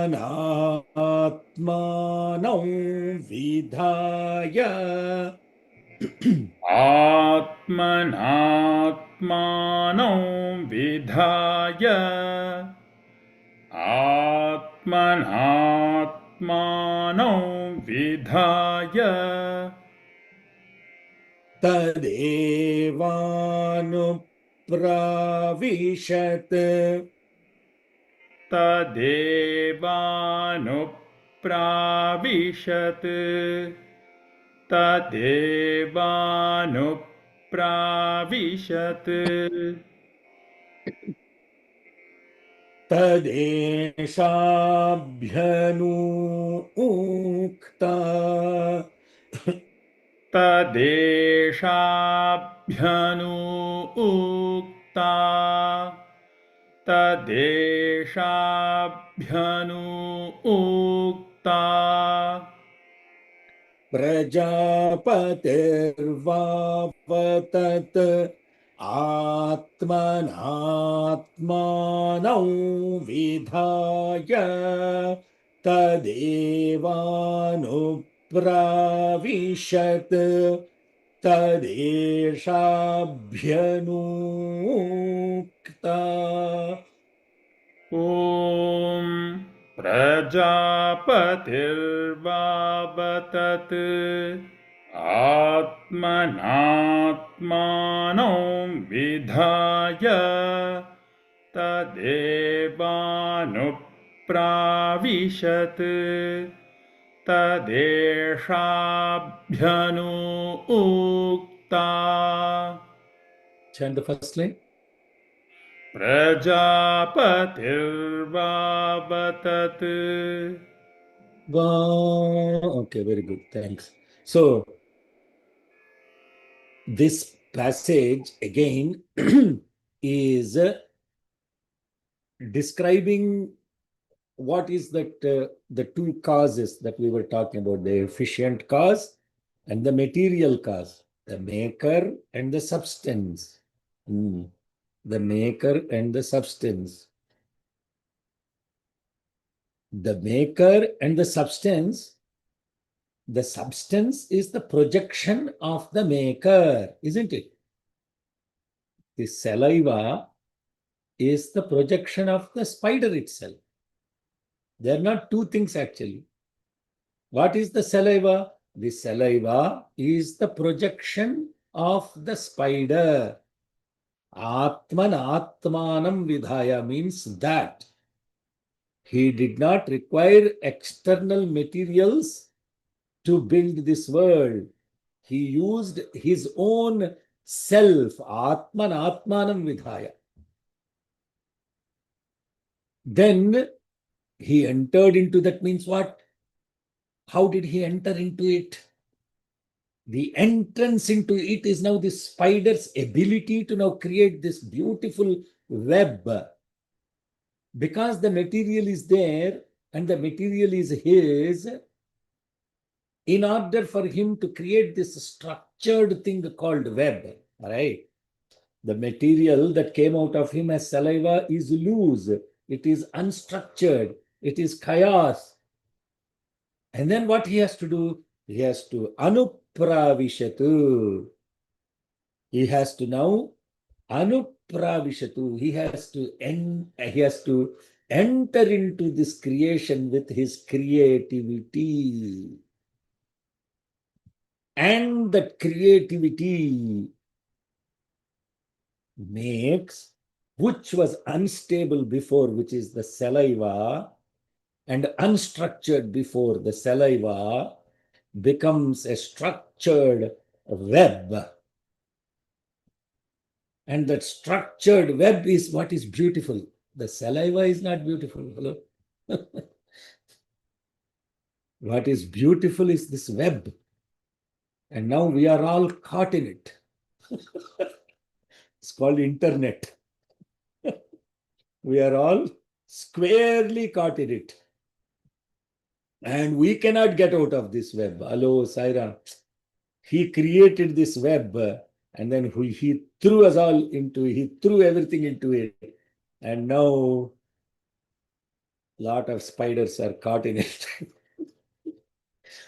विधाय आत्मनात्मानं विधाय आत्मनात्मानं विधाय तदेवानुप्राविशत् तदेवानुप्राविशत् तदेवानुप्राविशत् तदेशाभ्यनूक्ता तदेशाभ्यनुक्ता तदेशाभ्यनुक्ता प्रजापतिर्वापतत् आत्मनात्मानं विधाय तदेवानुप्राविशत् तदेशाभ्यनूक्ता ॐ प्रजापतिर्वावतत् आत्मनात्मानं विधाय तदेवानुप्राविशत् तदेशाभ्यनुक्ता Chant the first line. प्रजापतिर्वावतत् Okay, very good. Thanks. So, this passage again is describing what is that the two causes that we were talking about, the efficient cause and the material cause, the maker and the substance. The maker and the substance. The maker and the substance is the projection of the maker, isn't it? The saliva is the projection of the spider itself. They are not two things actually. What is the saliva? The saliva is the projection of the spider. Atman Atmanam Vidhaya means that he did not require external materials to build this world. He used his own self, Atman Atmanam Vidhaya. Then he entered into that means what? How did he enter into it? The entrance into it is now the spider's ability to now create this beautiful web. Because the material is there and the material is his, in order for him to create this structured thing called web, right? The material that came out of him as saliva is loose, it is unstructured, it is chaos. And then what he has to do? He has to anupravishatu. He has to now anupravishatu. He has to enter into this creation with his creativity. And that creativity makes, which was unstable before, which is the saliva, and unstructured before, the saliva becomes a structured web. And that structured web is what is beautiful. The saliva is not beautiful. Hello? What is beautiful is this web. And now we are all caught in it. It's called internet. We are all squarely caught in it. And we cannot get out of this web. Hello, Saira. He created this web And then he threw us all into it. He threw everything into it. And now a lot of spiders are caught in it.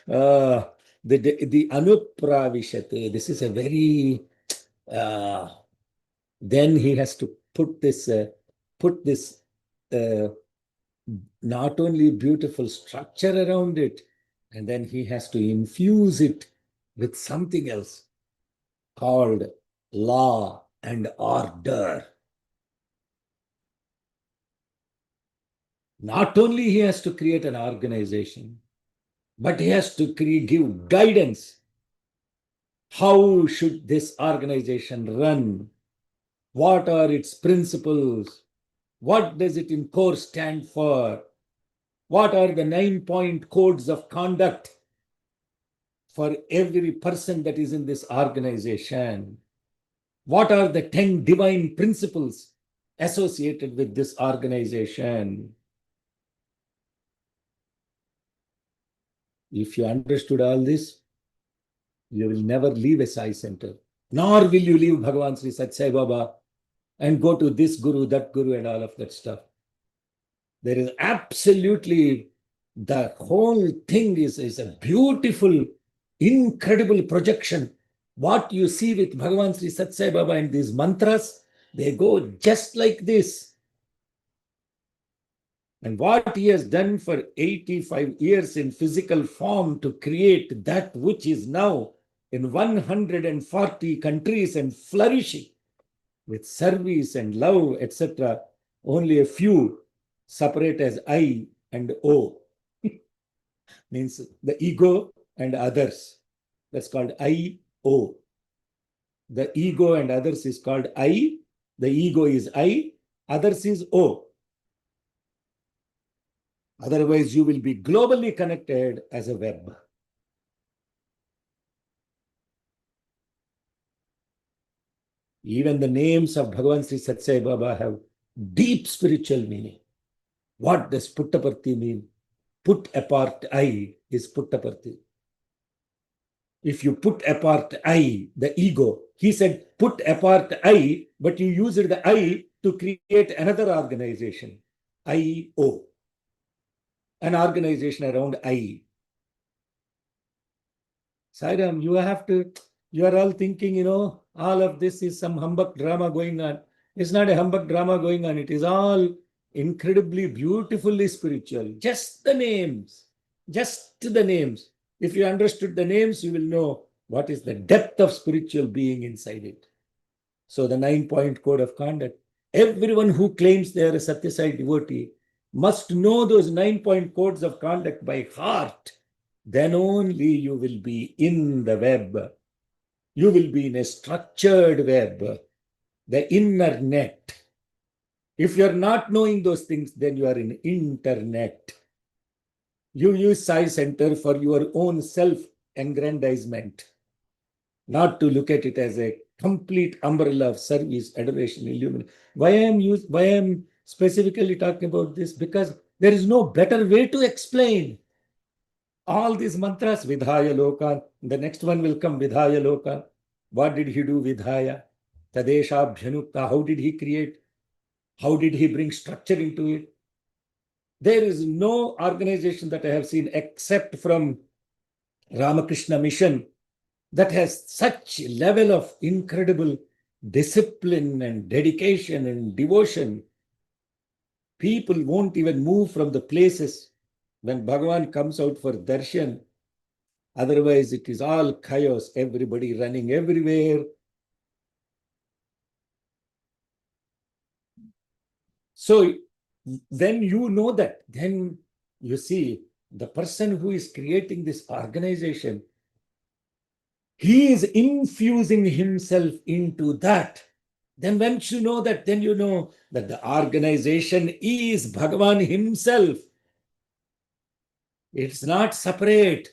The anupravishate, this is a very, then he has to put this not only beautiful structure around it, and then he has to infuse it with something else called law and order. Not only he has to create an organization, but he has to give guidance. How should this organization run? What are its principles? What does it in core stand for? What are the 9-point codes of conduct for every person that is in this organization? What are the 10 divine principles associated with this organization? If you understood all this, you will never leave a Sai center, nor will you leave Bhagavan Sri Sathya Sai Baba and go to this guru, that guru, and all of that stuff. There is absolutely, the whole thing is a beautiful, incredible projection. What you see with Bhagavan Sri Sathya Sai Baba and these mantras, they go just like this. And what he has done for 85 years in physical form to create that which is now in 140 countries and flourishing with service and love, etc., only a few separate as I and O. Means the ego and others. That's called I-O. The ego and others is called I. The ego is I. Others is O. Otherwise, you will be globally connected as a web. Even the names of Bhagavan Sri Sathya Sai Baba have deep spiritual meaning. What does Puttaparthi mean? Put apart I is Puttaparthi. If you put apart I, the ego, he said put apart I, but you used the I to create another organization, I-O. An organization around I. Sairam, you are all thinking, all of this is some humbug drama going on. It's not a humbug drama going on. It is all incredibly, beautifully spiritual. Just the names. Just the names. If you understood the names, you will know what is the depth of spiritual being inside it. So the 9-point code of conduct. Everyone who claims they are a Satya Sai devotee must know those 9-point codes of conduct by heart. Then only you will be in the web. You will be in a structured web, the inner net. If you are not knowing those things, then you are in internet. You use Sai Center for your own self-aggrandizement, not to look at it as a complete umbrella of service, adoration, illumination. Why I am specifically talking about this? Because there is no better way to explain all these mantras. Vidhaya Lokan. The next one will come, Vidhaya Lokan. What did he do, Vidhaya? Tadesha Bhyanukta. How did he create? How did he bring structure into it? There is no organization that I have seen except from Ramakrishna Mission that has such level of incredible discipline and dedication and devotion. People won't even move from the places when Bhagavan comes out for darshan. Otherwise, it is all chaos, everybody running everywhere. So then you know that, then you see the person who is creating this organization, he is infusing himself into that. Then once you know that, then you know that the organization is Bhagavan himself. It's not separate.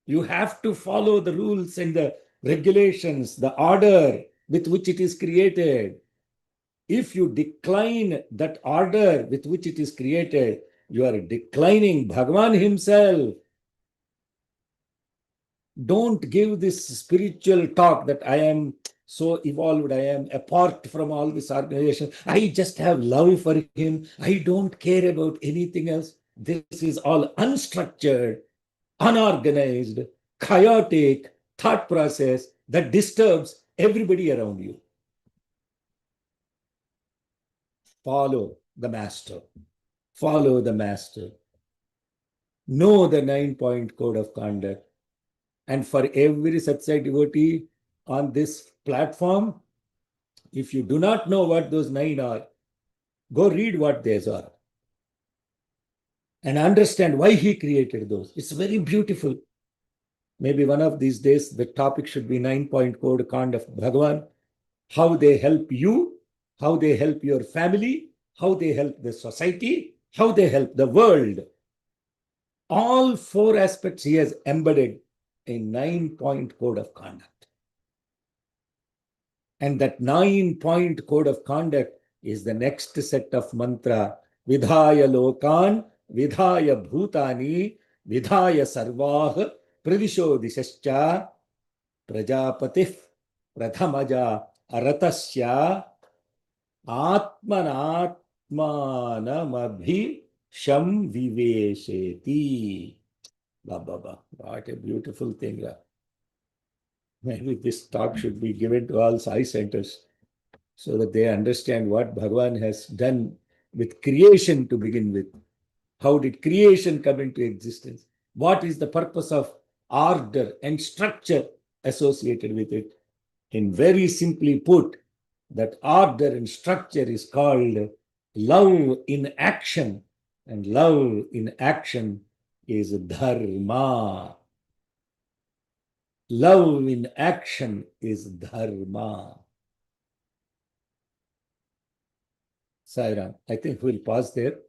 You have to follow the rules and the regulations, the order with which it is created. If you decline that order with which it is created, you are declining Bhagavan himself. Don't give this spiritual talk that I am so evolved I am, apart from all this organization. I just have love for him. I don't care about anything else. This is all unstructured, unorganized, chaotic thought process that disturbs everybody around you. Follow the master. Follow the master. Know the 9-point code of conduct. And for every Satsai devotee on this platform, if you do not know what those 9 are, go read what these are and understand why he created those. It's very beautiful. Maybe one of these days, the topic should be 9-point code conduct of Bhagavan, how they help you, how they help your family, how they help the society, how they help the world. All 4 aspects he has embedded in 9-point code of conduct. And that 9-point code of conduct is the next set of mantra. Vidhaya lokan, vidhaya bhutani, vidhaya sarvah, pradisho dishascha, prajapatif, prathamaja aratasya, atmanatmanamabhi sham vivesheti. Baba, what a beautiful thing. Maybe this talk should be given to all Sai centers so that they understand what Bhagavan has done with creation to begin with. How did creation come into existence? What is the purpose of order and structure associated with it? In very simply put, that order and structure is called love in action, and love in action is dharma. Love in action is dharma. Sairam, I think we'll pause there.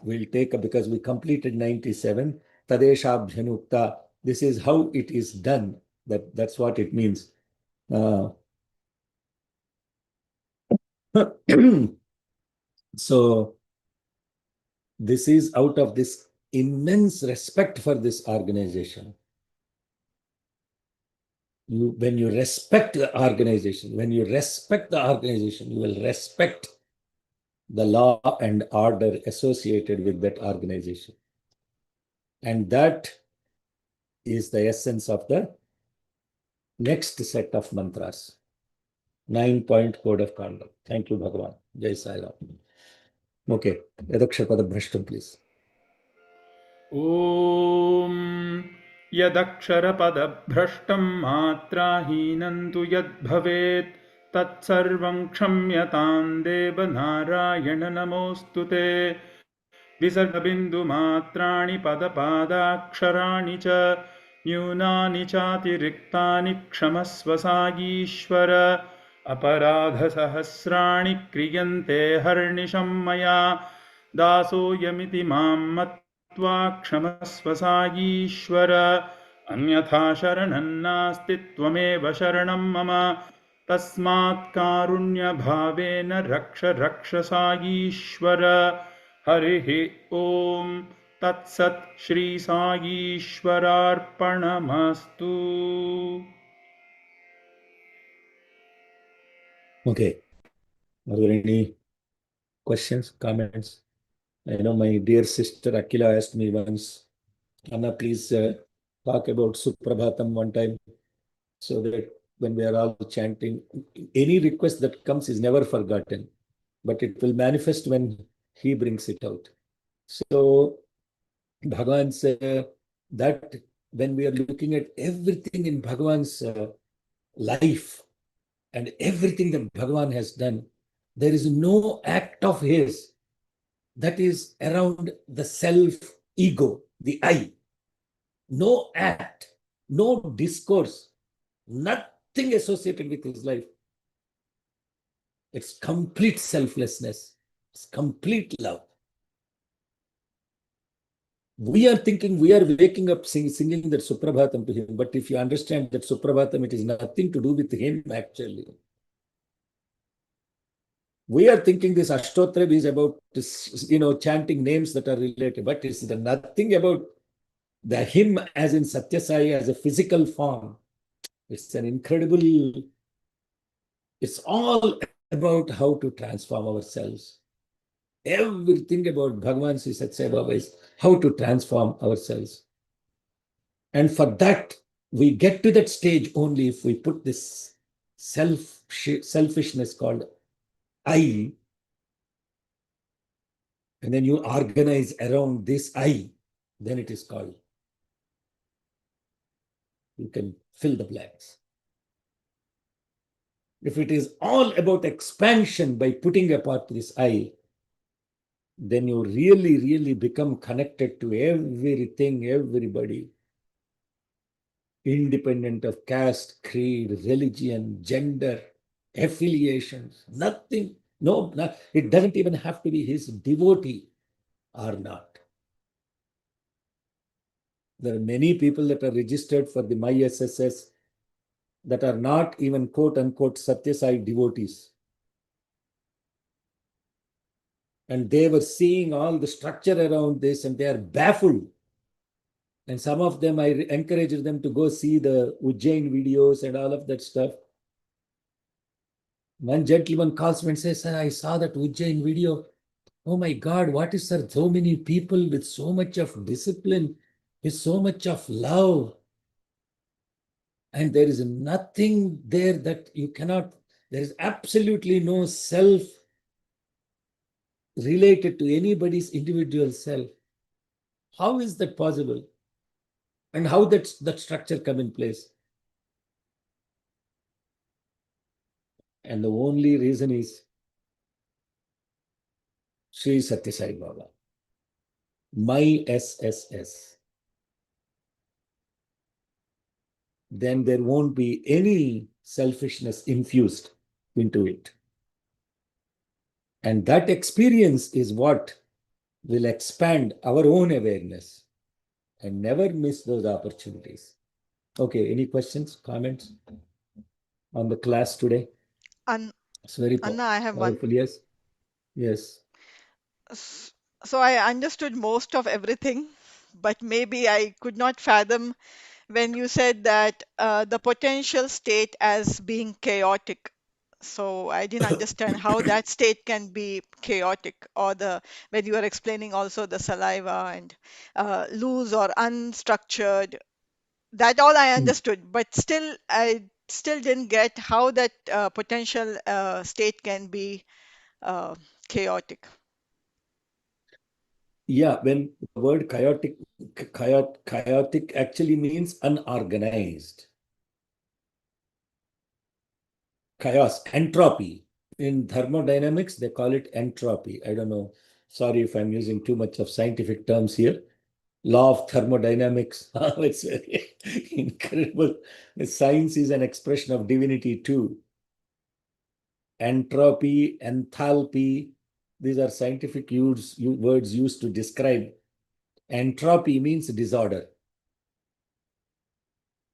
We'll take, because we completed 97, Tadeshabhyanukta. This is how it is done. That's what it means. So, this is out of this immense respect for this organization. When you respect the organization, you will respect the law and order associated with that organization. And that is the essence of the next set of mantras. 9-point code of conduct. Thank you, Bhagavan. Jai Sai Ram. Okay, Yadakshapada Bhrashtam, please. ॐ यदक्षरपदभ्रष्टं मात्राहीनं तु यद्भवेत् तत्सर्वं क्षम्यतां देवनारायण नमोऽस्तु ते विसर्गबिन्दुमात्राणि पदपादाक्षराणि च न्यूनानि चातिरिक्तानि क्षमस्व साईश्वर अपराधसहस्राणि क्रियन्ते हर्निशं मया दासोऽयमिति मां मत्वा क्षमस्व साईश्वर अन्यथा शरणं नास्ति त्वमेव शरणं मम तस्मात् कारुण्यभावेन रक्ष साईश्वर हरिः ॐ तत्सत् Shri साईश्वरार्पणमस्तु. Okay. Are there any questions, comments? I know my dear sister Akila asked me once, Anna, please talk about Suprabhatam one time, so that when we are all chanting, any request that comes is never forgotten, but it will manifest when he brings it out. So Bhagavan said that when we are looking at everything in Bhagavan's life and everything that Bhagavan has done, there is no act of his that is around the self-ego, the I. No act, no discourse, nothing associated with his life. It's complete selflessness. It's complete love. We are thinking we are waking up singing that Suprabhatam to him, but if you understand that Suprabhatam, it is nothing to do with him actually. We are thinking this Ashtotra is about this, chanting names that are related, but it's nothing about the him as in Satyasai as a physical form. It's an incredible It's all about how to transform ourselves. Everything about Bhagavan Sri Satya Sai Baba is how to transform ourselves. And for that, we get to that stage only if we put this selfishness called I, and then you organize around this I, then it is called. You can fill the blanks. If it is all about expansion by putting apart this I, then you really, really become connected to everything, everybody, independent of caste, creed, religion, gender, affiliations, nothing. No, it doesn't even have to be his devotee or not. There are many people that are registered for the MySSS that are not even quote unquote Satya Sai devotees. And they were seeing all the structure around this and they are baffled. And some of them, I encouraged them to go see the Ujjain videos and all of that stuff. One gentleman calls me and says, "Sir, I saw that Ujjain video. Oh my God, what is, sir, so many people with so much of discipline, with so much of love. And there is nothing there that you cannot, there is absolutely no self related to anybody's individual self. How is that possible? And how that structure come in place?" And the only reason is Sri Satya Sai Baba, MySSS. Then there won't be any selfishness infused into it. And that experience is what will expand our own awareness, and never miss those opportunities. Okay, any questions, comments on the class today? An- It's very Anna, I have one. powerful, yes. Yes. S- So I understood most of everything, but maybe I could not fathom when you said that the potential state as being chaotic. So I didn't understand how that state can be chaotic, or the when you were explaining also the saliva and loose or unstructured. That all I understood, but still I still didn't get how that potential state can be uh, chaotic. Yeah, when the word chaotic actually means unorganized. Chaos, entropy. In thermodynamics, they call it entropy. I don't know. Sorry if I'm using too much of scientific terms here. Law of thermodynamics. It's very incredible. Science is an expression of divinity too. Entropy, enthalpy, these are scientific words used to describe. Entropy means disorder.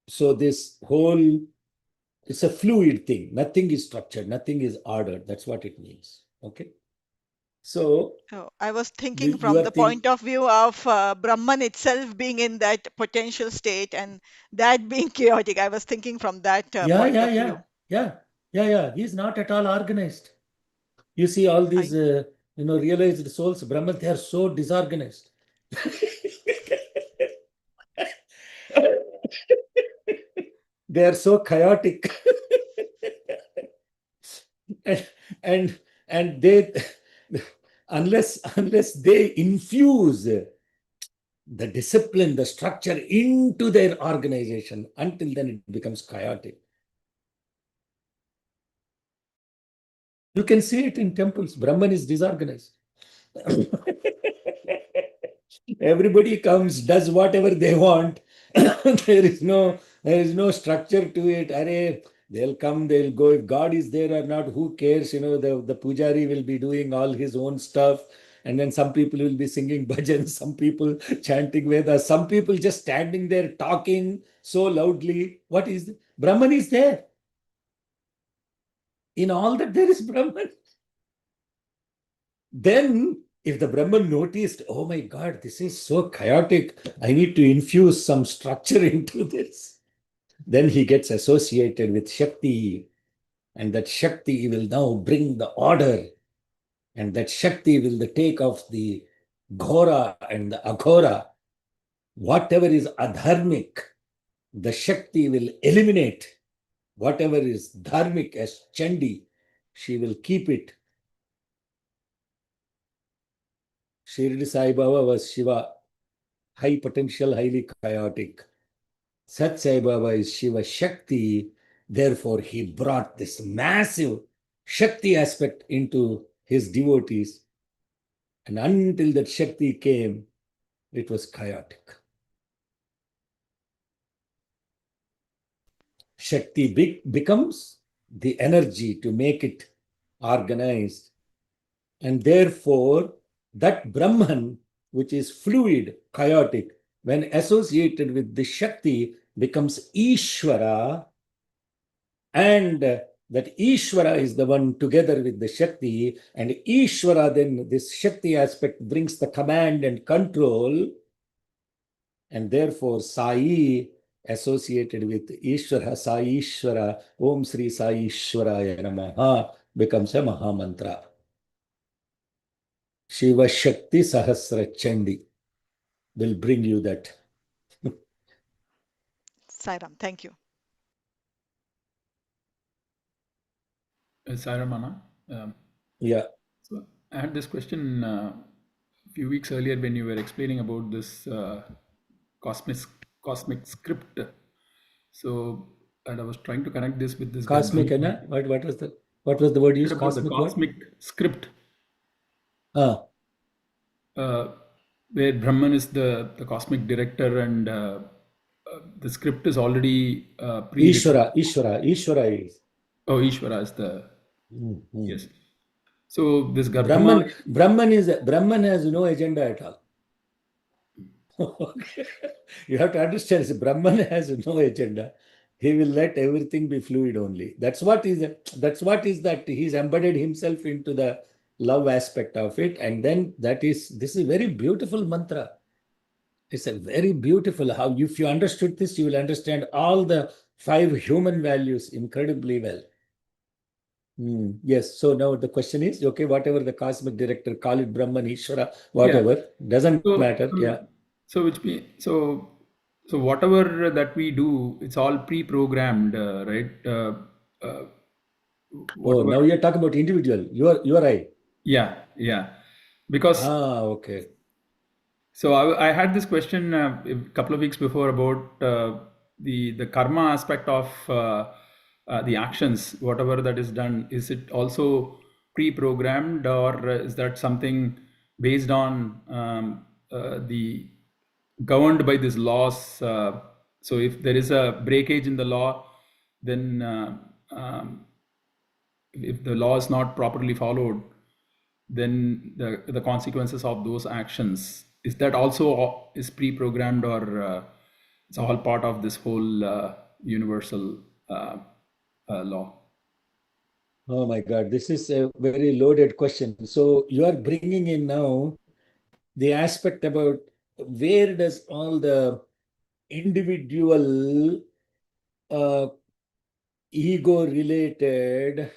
So this whole, it's a fluid thing. Nothing is structured, nothing is ordered. That's what it means. Okay. So Oh, I was thinking you from are the thinking, point of view of Brahman itself being in that potential state and that being chaotic. I was thinking from that yeah, point yeah, of yeah, view. yeah, yeah, yeah. He's not at all organized. You see all these, I realized souls, Brahman, they are so disorganized. They are so chaotic. and and they unless they infuse the discipline, the structure into their organization, until then it becomes chaotic. You can see it in temples. Brahman is disorganized. Everybody comes, does whatever they want. there is no structure to it. Array, they'll come, they'll go. If God is there or not, who cares? The pujari will be doing all his own stuff. And then some people will be singing bhajans, some people chanting Vedas, some people just standing there talking so loudly. What is Brahman is there. In all that there is Brahman. Then, if the Brahman noticed, oh my God, this is so chaotic, I need to infuse some structure into this, then he gets associated with Shakti. And that Shakti will now bring the order. And that Shakti will take off the Ghora and the Aghora. Whatever is adharmic, the Shakti will eliminate. Whatever is dharmic as Chandi, she will keep it. Shirdi Sai Baba was Shiva, high potential, highly chaotic. Sat Sai Baba is Shiva Shakti. Therefore, he brought this massive Shakti aspect into his devotees. And until that Shakti came, it was chaotic. Shakti becomes the energy to make it organized. And therefore, that Brahman, which is fluid, chaotic, when associated with the Shakti, becomes Ishvara. And that Ishvara is the one together with the Shakti. And Ishvara, then this Shakti aspect brings the command and control. And therefore, Sai associated with Ishvara, Sai Ishvara, Om Sri Sai Ishvaraya Namaha becomes a Maha Mantra. Shiva Shakti Sahasra Chandi will bring you that. Sairam, thank you. Sairamana. Yeah. So I had this question a few weeks earlier when you were explaining about this cosmic script. So, and I was trying to connect this with this Cosmic, Brahman. what was the word used? About the Cosmic what? cosmic script, Ah, where Brahman is the cosmic director, and the script is already pre-written. Ishvara is. Oh, Ishvara is the Mhm. yes. So this Brahman, Brahman has no agenda at all. Okay. You have to understand, Brahman has no agenda. He will let everything be fluid only. That's what is that he's embedded himself into the love aspect of it. And then this is a very beautiful mantra. It's a very beautiful how, if you understood this, you will understand all the 5 human values incredibly well. Yes. So now the question is, okay, whatever the cosmic director, call it Brahman, Ishvara, whatever, doesn't matter. Yeah. So so whatever that we do, it's all pre-programmed, right? Now you're talking about individual. You are right. Yeah. Because okay. so I had this question a couple of weeks before about the karma aspect of the actions, whatever that is done. Is it also pre-programmed, or is that something based on the governed by these laws? So if there is a breakage in the law, then if the law is not properly followed, then the consequences of those actions, is that also is pre-programmed, or it's all part of this whole universal law? Oh my God, this is a very loaded question. So you are bringing in now the aspect about where does all the individual ego-related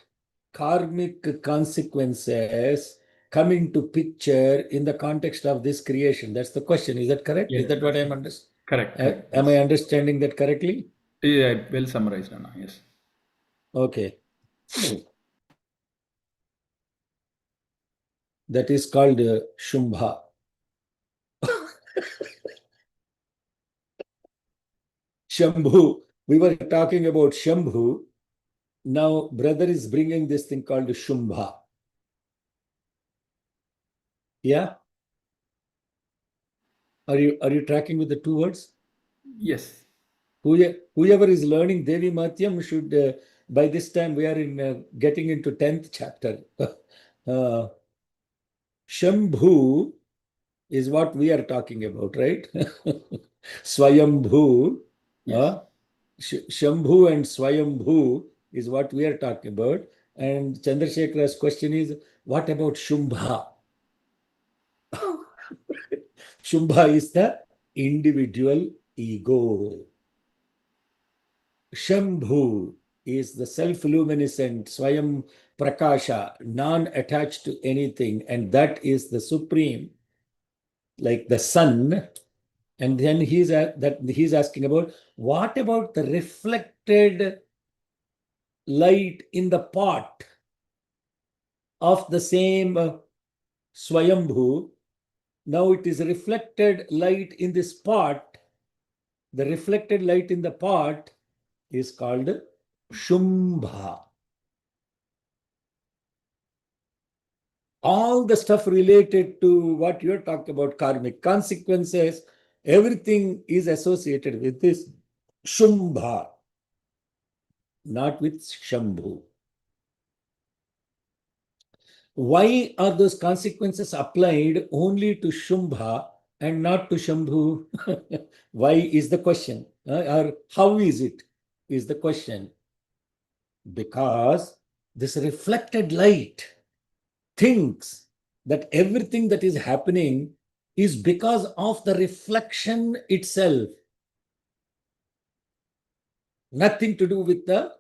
karmic consequences come into picture in the context of this creation? That's the question. Is that correct? Yes. Is that what I'm understanding? Correct. Am I understanding that correctly? Yeah, well summarized, Anna. Yes. Okay. That is called Shumbha. Shambhu. We were talking about Shambhu. Now, brother is bringing this thing called Shumbha. Yeah? Are you tracking with the 2 words? Yes. Whoever is learning Devi Matyam should, by this time, we are in getting into 10th chapter. Shambhu is what we are talking about, right? Swayambhu. Yes. Shambhu and Swayambhu is what we are talking about. And Chandrasekhara's question is, what about Shumbha? Shumbha is the individual ego. Shambhu is the self-luminescent Swayam Prakasha, non-attached to anything, and that is the supreme, like the sun. And then he's asking about, what about the reflected light in the pot of the same Swayambhu? Now it is reflected light in this pot. The reflected light in the pot is called Shumbha. All the stuff related to what you're talking about, karmic consequences, everything is associated with this Shumbha, not with Shambhu. Why are those consequences applied only to Shumbha and not to Shambhu? Why is the question? Or how is it? Is the question. Because this reflected light thinks that everything that is happening is because of the reflection itself. Nothing to do with the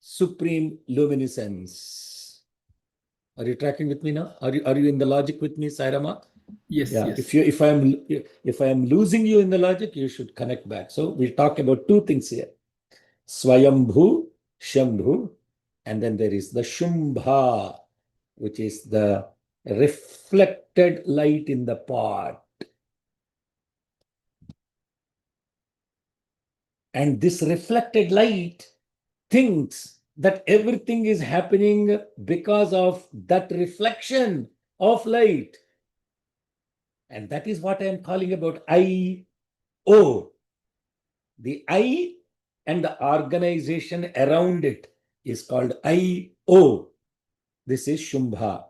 supreme luminescence. Are you tracking with me now? Are you in the logic with me, Sairama? Yes, Yeah. yes. If I am losing you in the logic, you should connect back. So we talk about two things here: Swayambhu, Shambhu, and then there is the Shumbha, which is the reflected light in the pot. And this reflected light thinks that everything is happening because of that reflection of light. And that is what I am calling about I-O. The I and the organization around it is called I-O. This is Shumbha.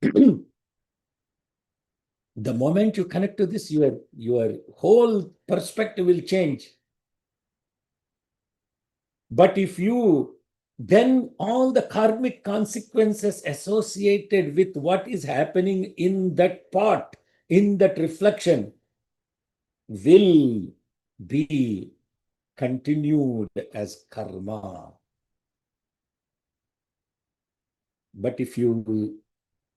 The moment you connect to this, your whole perspective will change. But if you, then all the karmic consequences associated with what is happening in that pot, in that reflection, will be continued as karma. But if the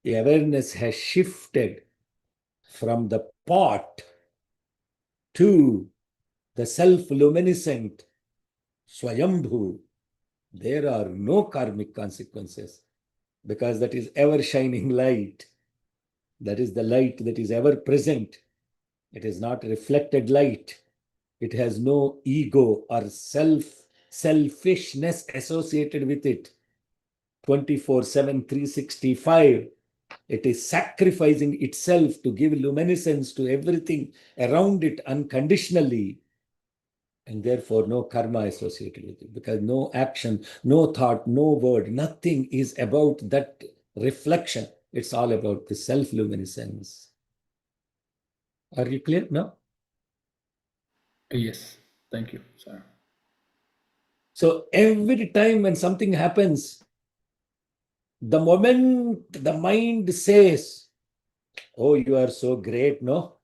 awareness has shifted from the pot to the self-luminescent Swayambhu, there are no karmic consequences, because that is ever shining light. That is the light that is ever present. It is not reflected light. It has no ego or selfishness associated with it. 24/7, 365. It is sacrificing itself to give luminescence to everything around it unconditionally. And therefore, no karma associated with it, because no action, no thought, no word, nothing is about that reflection. It's all about the self-luminescence. Are you clear now? Yes. Thank you, sir. So every time when something happens, the moment the mind says, oh, you are so great, no?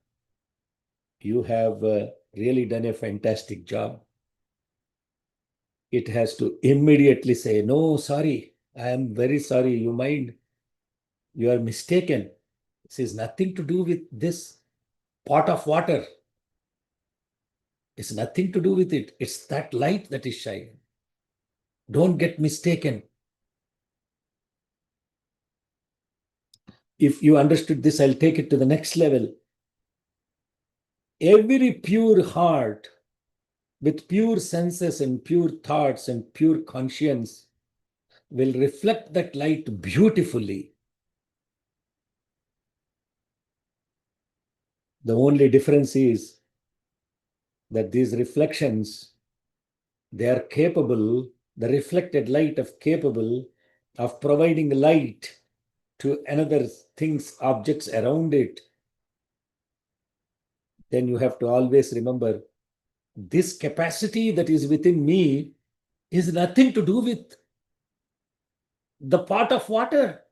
You have really done a fantastic job. It has to immediately say, no, sorry, I am very sorry, you mind. You are mistaken. This has nothing to do with this pot of water. It's nothing to do with it. It's that light that is shining. Don't get mistaken. If you understood this, I'll take it to the next level. Every pure heart with pure senses and pure thoughts and pure conscience will reflect that light beautifully. The only difference is that these reflections, they are capable, the reflected light of capable of providing light to another things, objects around it. Then you have to always remember, this capacity that is within me is nothing to do with the pot of water.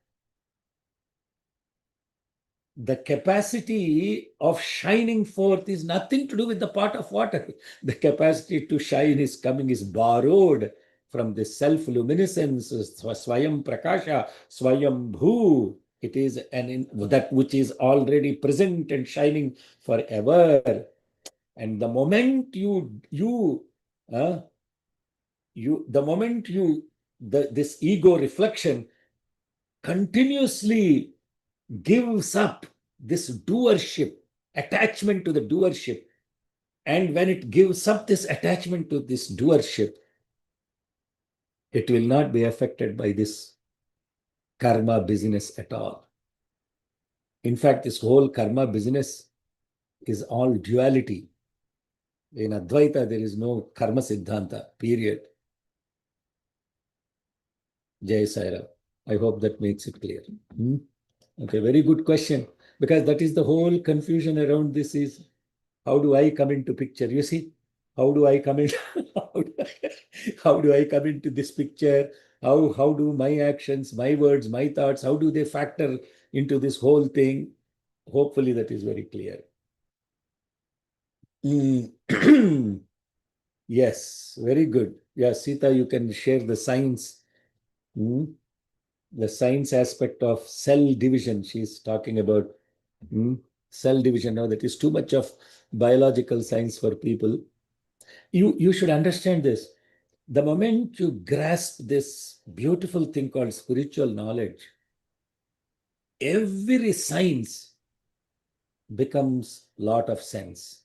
the capacity of shining forth is nothing to do with the pot of water. The capacity to shine is borrowed from the self-luminescence, Swayam Prakasha, Swayam Bhu. It is that which is already present and shining forever. And the moment this ego reflection continuously gives up this doership, attachment to the doership. And when it gives up this attachment to this doership, it will not be affected by this karma business at all. In fact, this whole karma business is all duality. In Advaita, there is no karma siddhanta, period. Jai Sai. I hope that makes it clear. Okay, very good question. Because that is the whole confusion around this is, how do I come into picture? You see, how do I come in? How do I come into this picture? How do my actions, my words, my thoughts, how do they factor into this whole thing? Hopefully that is very clear. Yes, very good. Yeah, Sita, you can share the science. The science aspect of cell division. She's talking about cell division. Now, that is too much of biological science for people. You should understand this. The moment you grasp this beautiful thing called spiritual knowledge, every science becomes lot of sense.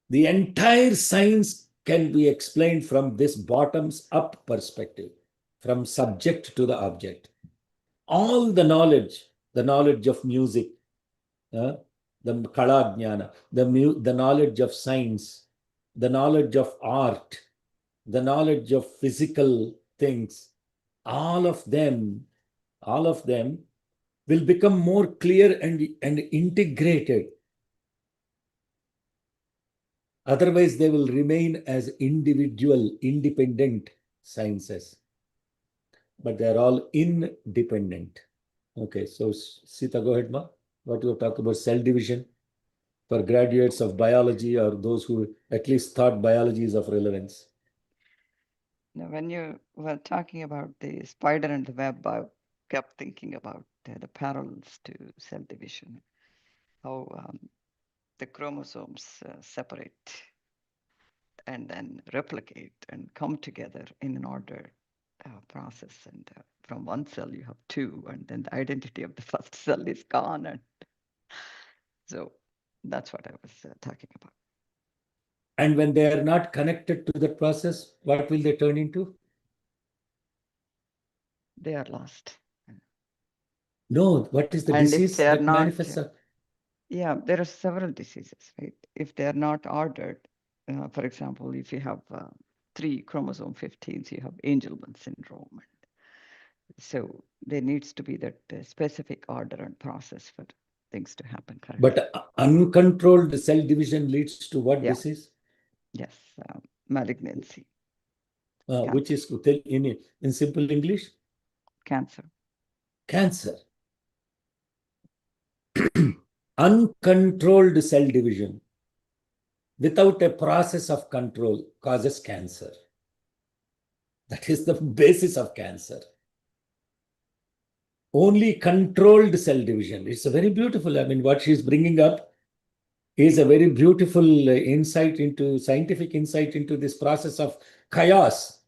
The entire science can be explained from this bottoms up perspective, from subject to the object. All the knowledge of music, the Kala Jnana, the knowledge of science, the knowledge of art, the knowledge of physical things, all of them will become more clear and integrated. Otherwise, they will remain as individual, independent sciences. But they are all independent. Okay, so Sita, go ahead, Ma. What you talk about cell division for graduates of biology or those who at least thought biology is of relevance. Now, when you were talking about the spider and the web, I kept thinking about the parallels to cell division, how the chromosomes separate and then replicate and come together in an ordered process. And from one cell, you have two, and then the identity of the first cell is gone. And so that's what I was talking about. And when they are not connected to that process, what will they turn into? They are lost. No, what is the And if disease they are that not, manifests? Yeah, there are several diseases, right? If they are not ordered, for example, if you have 3 chromosome 15s, you have Angelman syndrome. So there needs to be that specific order and process for things to happen correctly. But uncontrolled cell division leads to what disease? Yes, malignancy. Which is in simple English? Cancer. Cancer. Uncontrolled cell division without a process of control causes cancer. That is the basis of cancer. Only controlled cell division. It's a very beautiful, what she's bringing up is a very beautiful scientific insight into this process of chaos.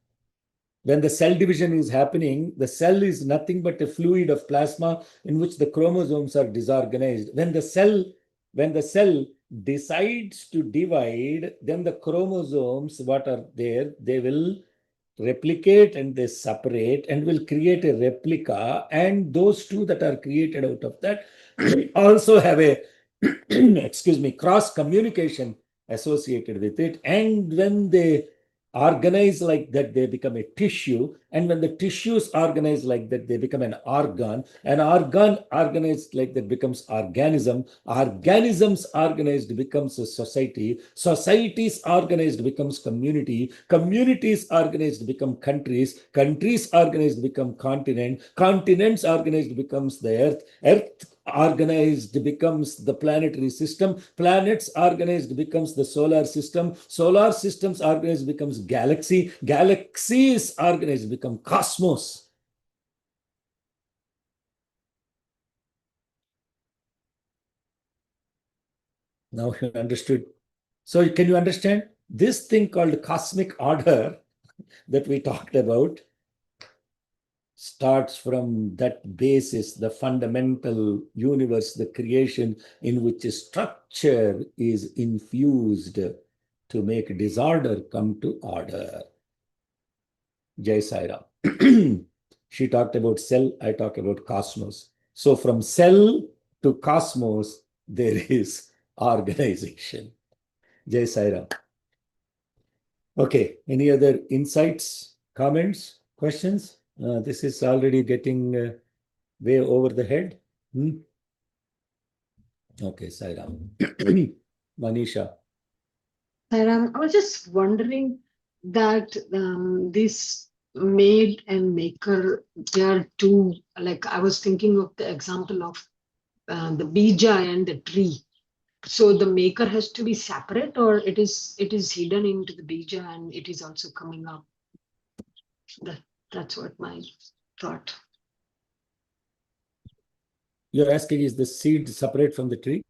When the cell division is happening, the cell is nothing but a fluid of plasma in which the chromosomes are disorganized. When the cell decides to divide, then the chromosomes, what are there, they will replicate and they separate and will create a replica. And those two that are created out of that also have a cross communication associated with it. And when they organize like that, they become a tissue. And when the tissues organize like that, they become an organ. An organ organized like that becomes organism. Organisms organized becomes a society. Societies organized becomes community. Communities organized become countries. Countries organized become continent. Continents organized becomes the earth. Earth organized becomes the planetary system. Planets organized becomes the solar system. Solar systems organized becomes galaxy. Galaxies organized become cosmos. Now you understood. So can you understand this thing called cosmic order that we talked about? Starts from that basis, the fundamental universe, the creation in which a structure is infused to make disorder come to order. Jai Sai Ram. She talked about cell, I talk about cosmos. So from cell to cosmos, there is organization. Jai Sai Ram. Okay, any other insights, comments, questions? This is already getting way over the head. Okay, Sai Ram. Manisha. Sairam, I was just wondering that this maid and maker, they are two, like I was thinking of the example of the bija and the tree. So the maker has to be separate, or it is hidden into the bija and it is also coming up. That's what my thought. You're asking, is the seed separate from the tree?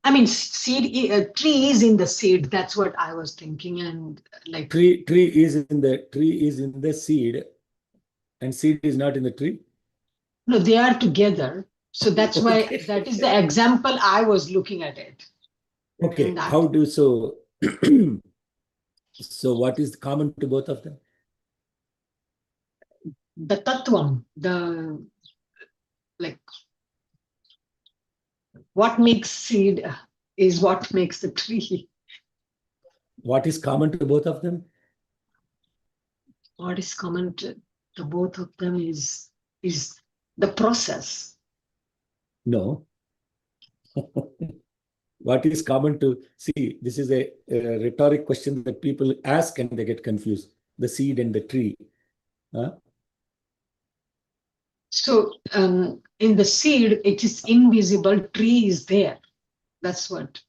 I mean, seed, tree is in the seed. That's what I was thinking. And like Tree is in the seed, and seed is not in the tree. no, they are together. So that's why Okay. that is the example I was looking at it. Okay, And how do so? So what is common to both of them? the tattvam, the like what makes seed is what makes the tree. What is common to both of them? What is common to both of them is the process. No. What is common to, see, this is a rhetoric question that people ask and they get confused. The seed and the tree. Huh? So in the seed, it is invisible, tree is there. That's what.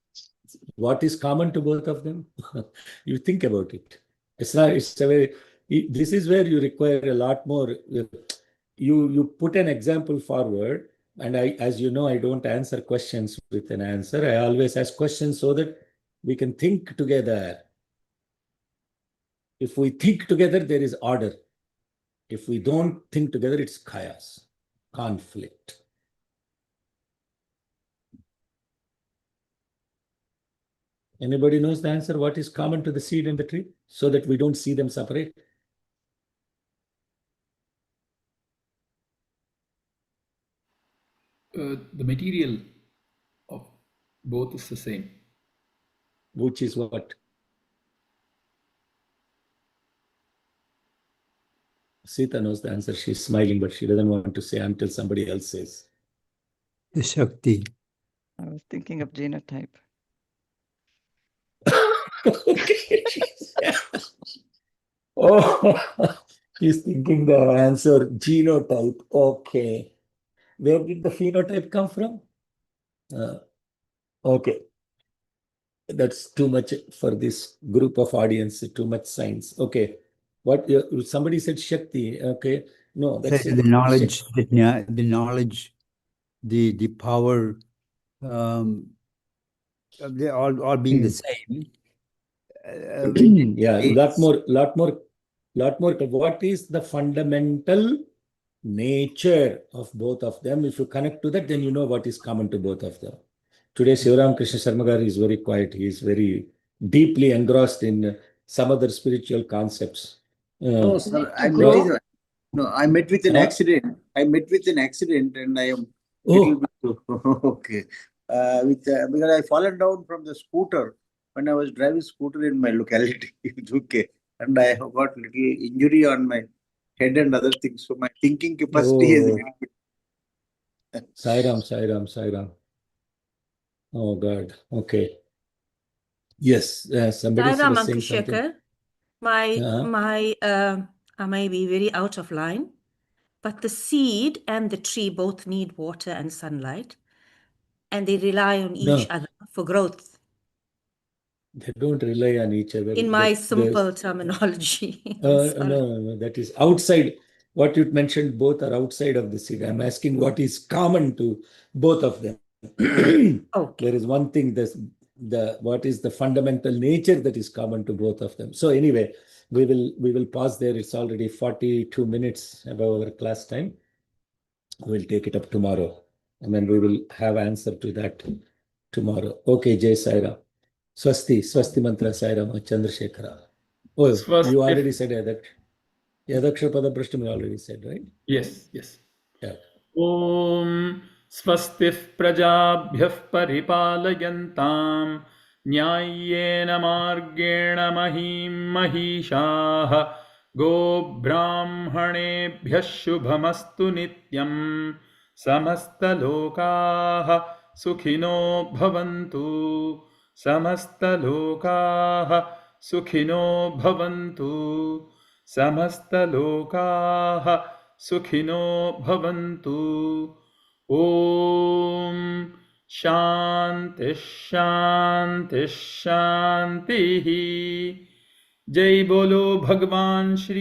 What is common to both of them? You think about it. It's not, it's a very, this is where you require a lot more. You put an example forward, and as you know, I don't answer questions with an answer. I always ask questions so that we can think together. If we think together, there is order. If we don't think together, it's chaos, conflict. Anybody knows the answer? What is common to the seed and the tree so that we don't see them separate? The material of both is the same. Which is what? Sita knows the answer. She's smiling, but she doesn't want to say until somebody else says. The Shakti. I was thinking of genotype. Okay. Oh, he's thinking the answer genotype. Okay. Where did the phenotype come from? Okay. That's too much for this group of audience, too much science. Okay. What somebody said Shakti. Okay. No, that's The knowledge, the knowledge, the power, they all being the same. Yeah, lot more. What is the fundamental nature of both of them? If you connect to that, then you know what is common to both of them. Today, Sivaram Krishna Sharma is very quiet. He is very deeply engrossed in some other spiritual concepts. No, sir, I met with an accident. I met with an accident, and I am Oh. okay. Because I fallen down from the scooter. when I was driving scooter in my locality in UK, and I have got little injury on my head and other things. So my thinking capacity is. Oh, Sairam. Oh God. Okay. Yes. Somebody Sairam, was Uncle saying something. Shekhar. My Uh-huh. I may be very out of line, but the seed and the tree both need water and sunlight, and they rely on each No, other for growth. they don't rely on each other. In my The simple terminology. I'm sorry. no, that is outside. What you mentioned, both are outside of the seed. I'm asking what is common to both of them. Okay. There is one thing, what is the fundamental nature that is common to both of them. So anyway, we will pause there. It's already 42 minutes above our class time. We'll take it up tomorrow, and then we will have answer to that tomorrow. Okay, Jai Saira. Swasti mantra Saira Chandrasekhara. Oh, Swasti. you already said that. Yadakshara Pada Prashtam you already said, right? Yes. Yeah. ॐ स्वस्तिः प्रजाभ्यः परिपालयन्तां न्याय्येन मार्गेण महीं महिषाः गोब्राह्मणेभ्यः शुभमस्तु नित्यं समस्तलोकाः सुखिनो भवन्तु समस्तलोकाः सुखिनो भवन्तु समस्तलोकाः सुखिनो भवन्तु। ॐ शान्तिः। जय बोलो भगवान श्री